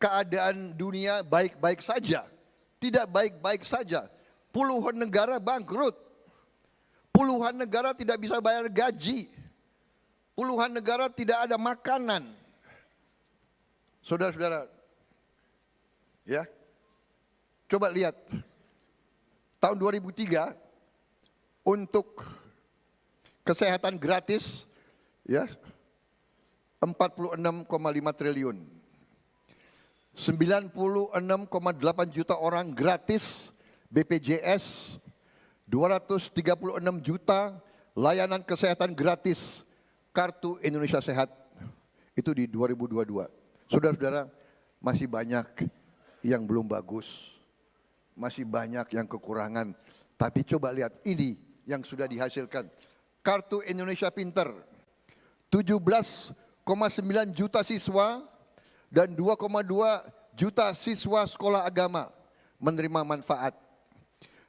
keadaan dunia baik-baik saja. Tidak baik-baik saja. Puluhan negara bangkrut. Puluhan negara tidak bisa bayar gaji. Puluhan negara tidak ada makanan. Saudara-saudara, ya, coba lihat. Tahun 2003 untuk kesehatan gratis, ya, 46,5 triliun. 96,8 juta orang gratis BPJS, 236 juta layanan kesehatan gratis Kartu Indonesia Sehat. Itu di 2022. Saudara-saudara, masih banyak yang belum bagus. Masih banyak yang kekurangan. Tapi coba lihat ini yang sudah dihasilkan. Kartu Indonesia Pinter. 17,9 juta siswa dan 2,2 juta siswa sekolah agama menerima manfaat.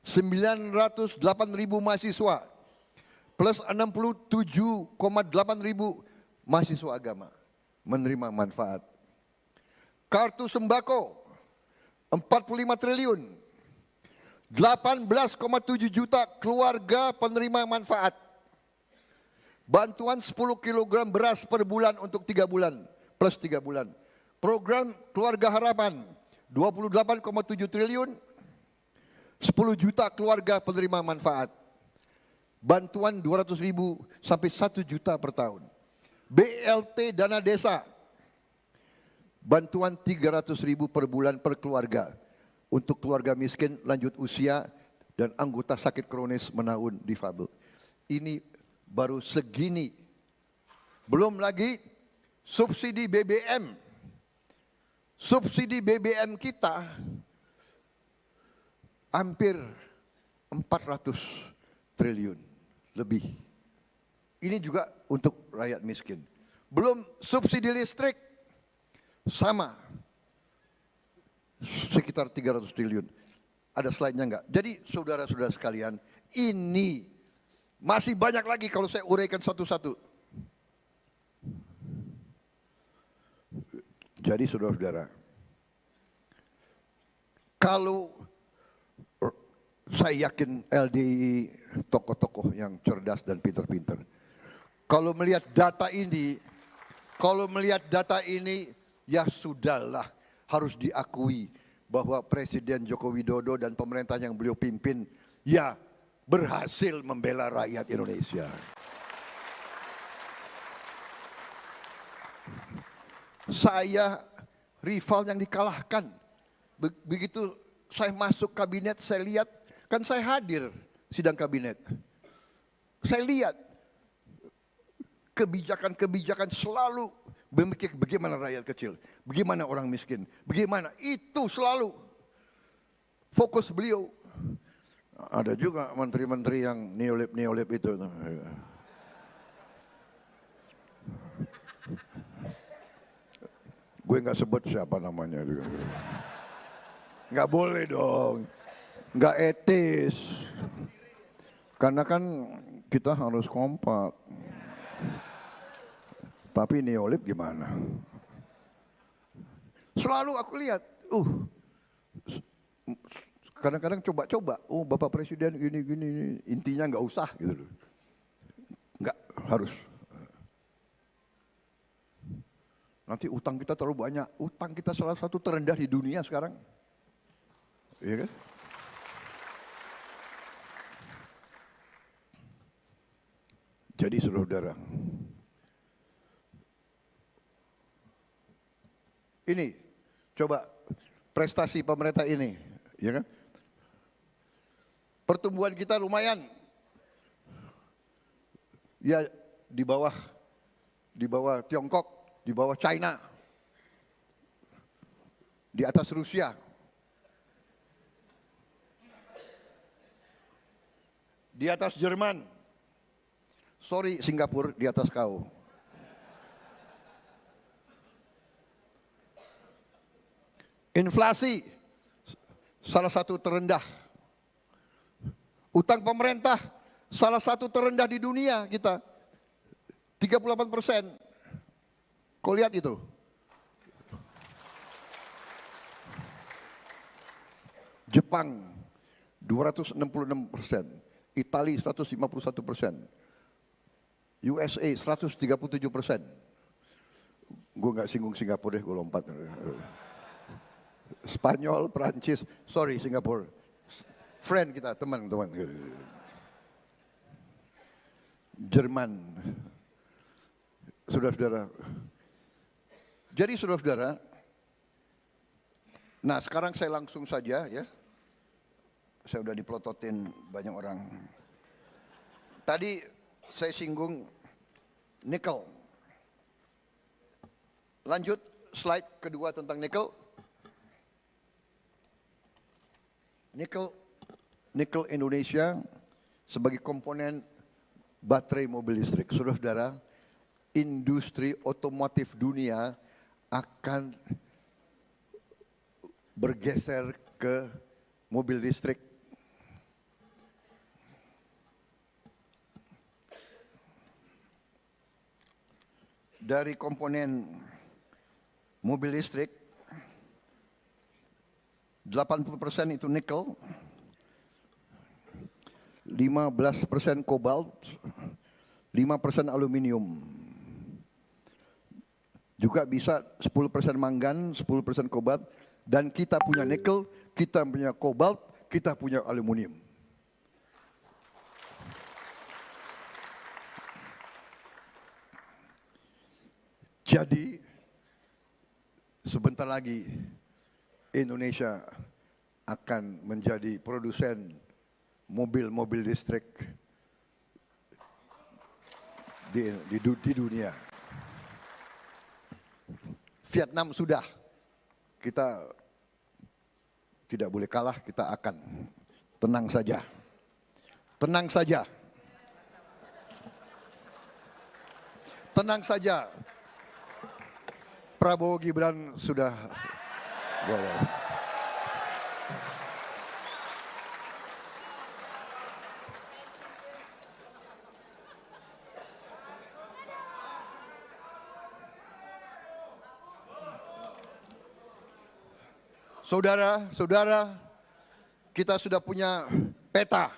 908 ribu mahasiswa plus 67,8 ribu mahasiswa agama menerima manfaat. Kartu sembako 45 triliun. 18,7 juta keluarga penerima manfaat. Bantuan 10 kg beras per bulan untuk 3 bulan plus 3 bulan. Program Keluarga Harapan 28,7 triliun. 10 juta keluarga penerima manfaat. Bantuan 200 ribu sampai 1 juta per tahun. BLT dana desa. Bantuan 300 ribu per bulan per keluarga. Untuk keluarga miskin, lanjut usia, dan anggota sakit kronis menaun difabel. Ini baru segini. Belum lagi subsidi BBM. Subsidi BBM kita hampir 400 triliun lebih. Ini juga untuk rakyat miskin. Belum subsidi listrik, sama sekitar 300 triliun. Ada slide-nya enggak? Jadi saudara-saudara sekalian, ini masih banyak lagi kalau saya uraikan satu-satu. Jadi saudara-saudara, kalau saya yakin LDI tokoh-tokoh yang cerdas dan pintar-pintar, kalau melihat data ini, ya sudahlah, harus diakui bahwa Presiden Joko Widodo dan pemerintah yang beliau pimpin, ya berhasil membela rakyat Indonesia. Saya rival yang dikalahkan. Begitu saya masuk kabinet, saya lihat, kan saya hadir sidang kabinet. Saya lihat kebijakan-kebijakan selalu memikir bagaimana rakyat kecil, bagaimana orang miskin, bagaimana itu selalu fokus beliau. Ada juga menteri-menteri yang neolib itu. Gue nggak sebut siapa namanya juga. Nggak boleh dong, nggak etis. Karena kan kita harus kompak. Tapi neolib gimana? Selalu aku lihat, kadang-kadang coba-coba, Bapak Presiden gini, intinya nggak usah gitu. Nggak harus. Nanti utang kita terlalu banyak. Utang kita salah satu terendah di dunia sekarang. Iya kan? Jadi saudara-saudara, ini coba prestasi pemerintah ini, ya kan? Pertumbuhan kita lumayan. Ya di bawah Tiongkok, di bawah China, di atas Rusia, di atas Jerman, sorry Singapura, di atas kau. Inflasi salah satu terendah. Utang pemerintah salah satu terendah di dunia kita. 38%. Kau lihat itu. Jepang 266%, Italia 151%, USA 137%. Gue nggak singgung Singapura deh, gue lompat. Spanyol, Prancis, sorry Singapura, friend kita, teman-teman. Jerman, saudara-saudara. Jadi saudara-saudara, nah sekarang saya langsung saja ya. Saya udah dipelototin banyak orang. Tadi saya singgung nikel. Lanjut slide kedua tentang nikel. Nikel Indonesia sebagai komponen baterai mobil listrik. Saudara-saudara, industri otomotif dunia akan bergeser ke mobil listrik. Dari komponen mobil listrik 80% itu nikel, 15% kobalt, 5% aluminium. Juga bisa 10% mangan, 10% kobalt, dan kita punya nikel, kita punya kobalt, kita punya aluminium. Jadi sebentar lagi Indonesia akan menjadi produsen mobil-mobil listrik di dunia. Vietnam sudah, kita tidak boleh kalah, kita akan. Tenang saja, tenang saja, tenang saja. Prabowo Gibran sudah boleh. Saudara-saudara, kita sudah punya peta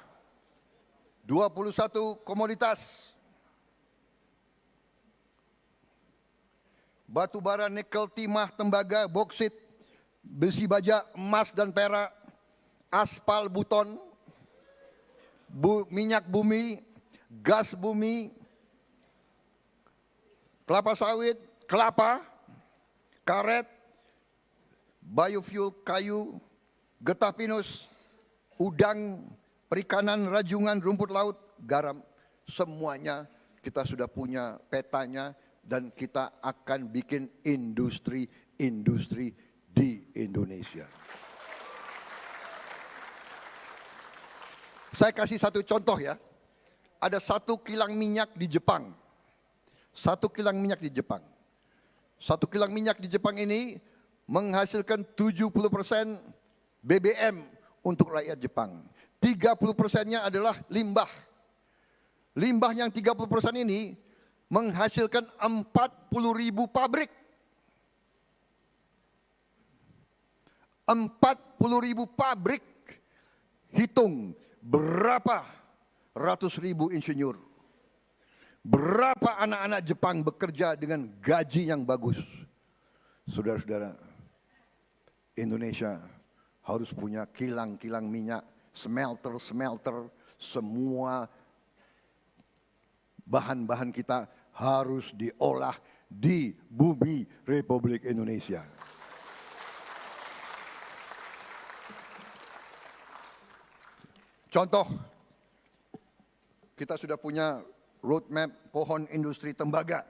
21 komoditas. Batu bara, nikel, timah, tembaga, boksit, besi baja, emas dan perak, aspal, buton, minyak bumi, gas bumi, kelapa sawit, kelapa, karet, biofuel, kayu, getah pinus, udang, perikanan, rajungan, rumput laut, garam, semuanya kita sudah punya petanya. Dan kita akan bikin industri-industri di Indonesia. Saya kasih satu contoh ya. Ada satu kilang minyak di Jepang. Satu kilang minyak di Jepang. Satu kilang minyak di Jepang ini menghasilkan 70% BBM untuk rakyat Jepang. 30%-nya adalah limbah. Limbah yang 30% ini menghasilkan 40.000 pabrik. 40.000 pabrik. Hitung berapa ratus ribu insinyur. Berapa anak-anak Jepang bekerja dengan gaji yang bagus. Saudara-saudara, Indonesia harus punya kilang-kilang minyak, smelter-smelter, semua bahan-bahan kita harus diolah di bumi Republik Indonesia. Contoh, kita sudah punya roadmap pohon industri tembaga.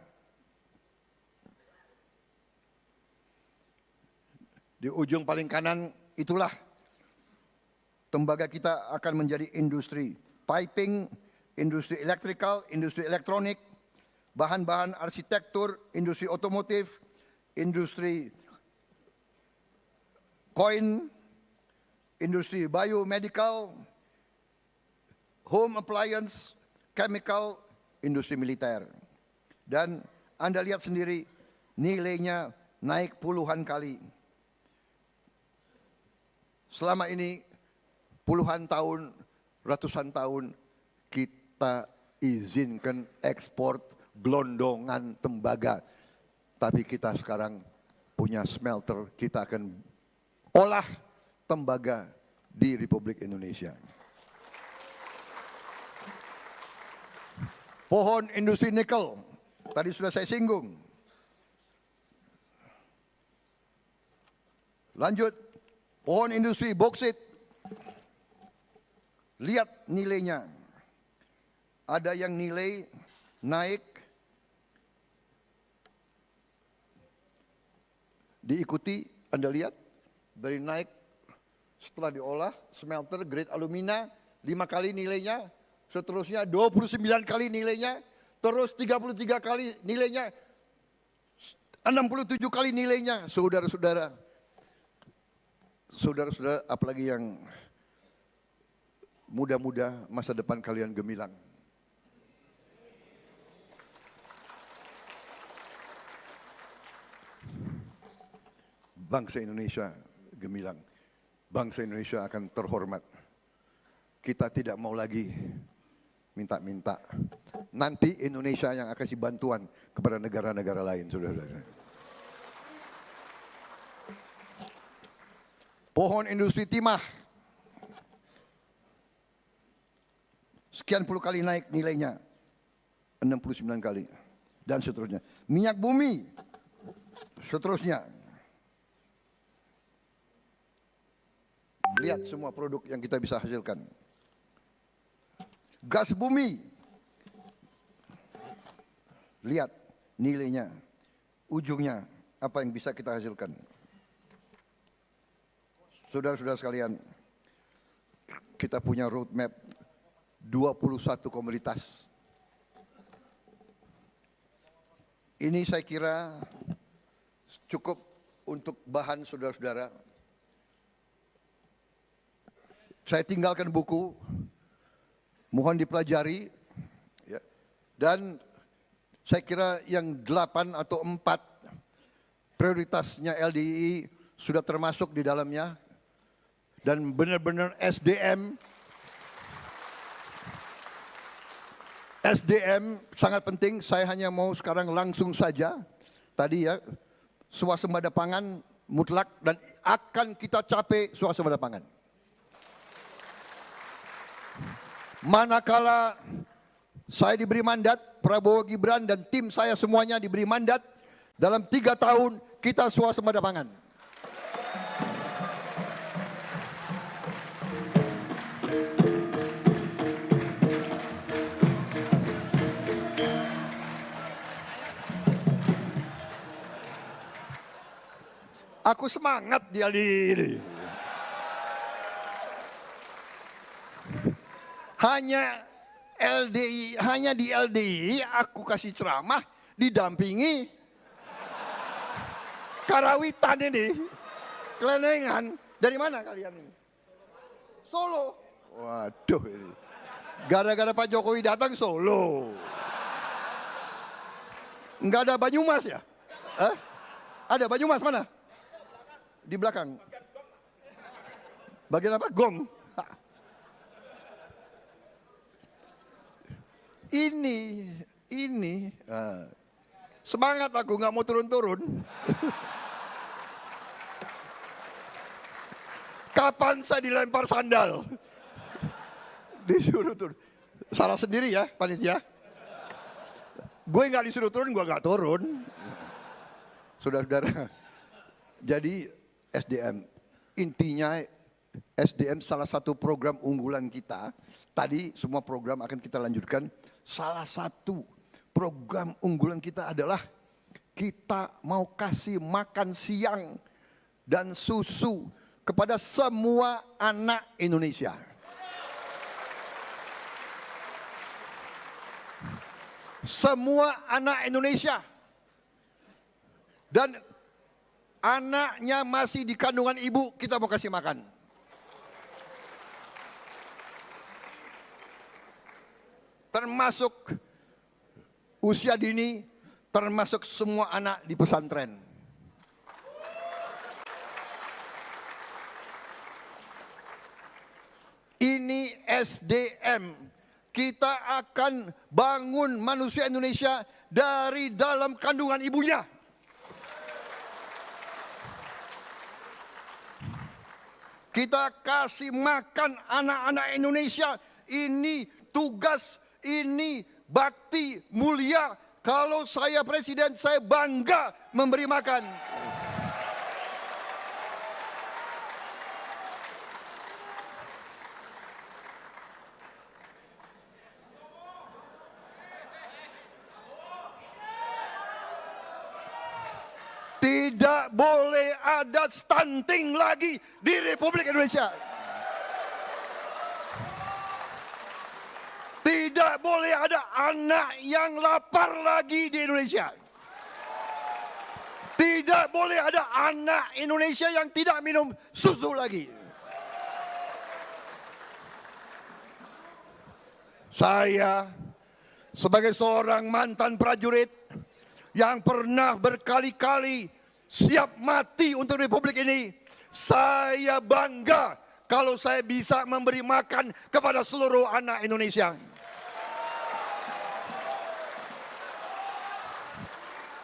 Di ujung paling kanan itulah tembaga kita akan menjadi industri piping, industri elektrikal, industri elektronik, bahan-bahan arsitektur, industri otomotif, industri koin, industri biomedical, home appliance, chemical, industri militer. Dan Anda lihat sendiri nilainya naik puluhan kali. Selama ini puluhan tahun, ratusan tahun kita izinkan ekspor gelondongan tembaga. Tapi kita sekarang punya smelter, kita akan olah tembaga di Republik Indonesia. Pohon industri nikel, tadi sudah saya singgung. Lanjut, pohon industri boksit. Lihat nilainya. Ada yang nilai naik, diikuti, Anda lihat, dari naik setelah diolah, smelter grade alumina 5 kali nilainya, seterusnya 29 kali nilainya, terus 33 kali nilainya, 67 kali nilainya. Saudara-saudara, apalagi yang muda-muda, masa depan kalian gemilang. Bangsa Indonesia gemilang. Bangsa Indonesia akan terhormat. Kita tidak mau lagi minta-minta. Nanti Indonesia yang akan kasih bantuan kepada negara-negara lain, saudara-saudara. Pohon industri timah. Sekian puluh kali naik nilainya. 69 kali. Dan seterusnya. Minyak bumi. Seterusnya. Lihat semua produk yang kita bisa hasilkan. Gas bumi. Lihat nilainya. Ujungnya apa yang bisa kita hasilkan. Saudara-saudara sekalian, kita punya roadmap 21 komoditas. Ini saya kira cukup untuk bahan saudara-saudara. Saya tinggalkan buku, mohon dipelajari, ya. Dan saya kira yang 8 atau 4 prioritasnya LDII sudah termasuk di dalamnya. Dan benar-benar SDM sangat penting. Saya hanya mau sekarang langsung saja, tadi ya, swasembada pangan mutlak dan akan kita capai swasembada pangan. Manakala saya diberi mandat, Prabowo Gibran dan tim saya semuanya diberi mandat, dalam 3 tahun kita swasembada pangan. Aku semangat dia ini. Hanya di LDI aku kasih ceramah didampingi karawitan ini. Kelenengan. Dari mana kalian ini? Solo. Waduh ini. Gara-gara Pak Jokowi datang Solo. Enggak ada Banyumas ya? Hah? Ada Banyumas mana? Di belakang. Bagian apa? Gong. Ini semangat aku, nggak mau turun-turun. Kapan saya dilempar sandal? Disuruh turun. Salah sendiri ya panitia. Gue nggak disuruh turun, gue nggak turun. Saudara-saudara, jadi SDM intinya SDM salah satu program unggulan kita. Tadi semua program akan kita lanjutkan. Salah satu program unggulan kita adalah kita mau kasih makan siang dan susu kepada semua anak Indonesia. Semua anak Indonesia. Dan anaknya masih di kandungan ibu, kita mau kasih makan. termasuk usia dini, termasuk semua anak di pesantren. Ini SDM. Kita akan bangun manusia Indonesia dari dalam kandungan ibunya. Kita kasih makan anak-anak Indonesia. Ini tugas, ini bakti mulia. Kalau saya presiden, saya bangga memberi makan. Tidak boleh ada stunting lagi di Republik Indonesia. Tidak boleh ada anak yang lapar lagi di Indonesia. Tidak boleh ada anak Indonesia yang tidak minum susu lagi. Saya sebagai seorang mantan prajurit yang pernah berkali-kali siap mati untuk Republik ini, saya bangga kalau saya bisa memberi makan kepada seluruh anak Indonesia.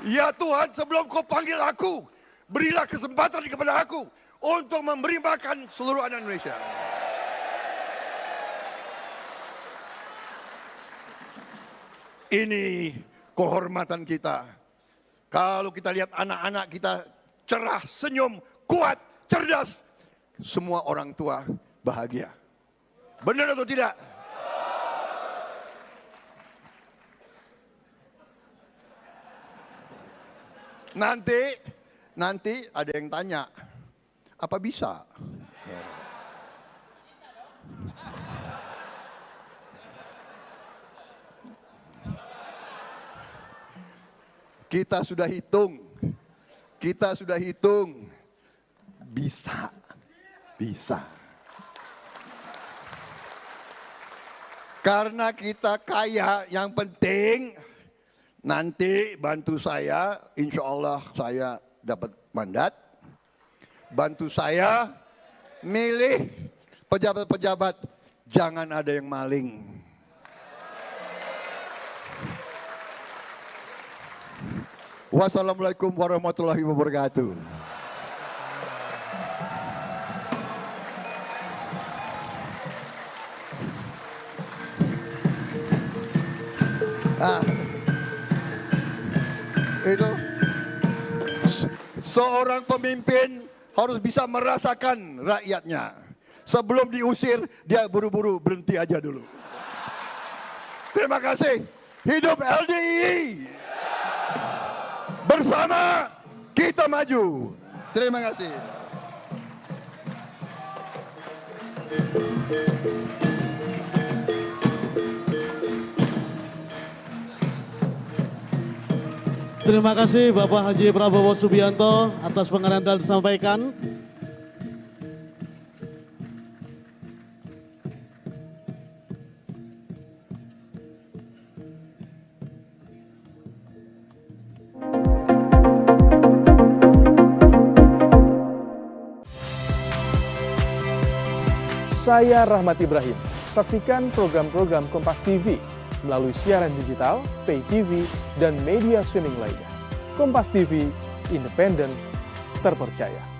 Ya Tuhan, sebelum Kau panggil aku, berilah kesempatan kepada aku untuk memberi makan seluruh anak Indonesia. Ini kehormatan kita. Kalau kita lihat anak-anak kita cerah, senyum, kuat, cerdas, semua orang tua bahagia. Benar atau tidak? Nanti ada yang tanya, apa bisa? Kita sudah hitung, bisa. Karena kita kaya, yang penting nanti bantu saya, insya Allah saya dapat mandat, bantu saya milih pejabat-pejabat, jangan ada yang maling. Wassalamualaikum warahmatullahi wabarakatuh. Itu seorang pemimpin harus bisa merasakan rakyatnya. Sebelum diusir, dia buru-buru berhenti aja dulu. Terima kasih. Hidup LDI. Bersama kita maju. Terima kasih. Terima kasih Bapak Haji Prabowo Subianto atas pengarahan yang disampaikan. Saya Rahmat Ibrahim. Saksikan program-program Kompas TV melalui siaran digital, pay TV, dan media streaming lainnya. Kompas TV, independen, terpercaya.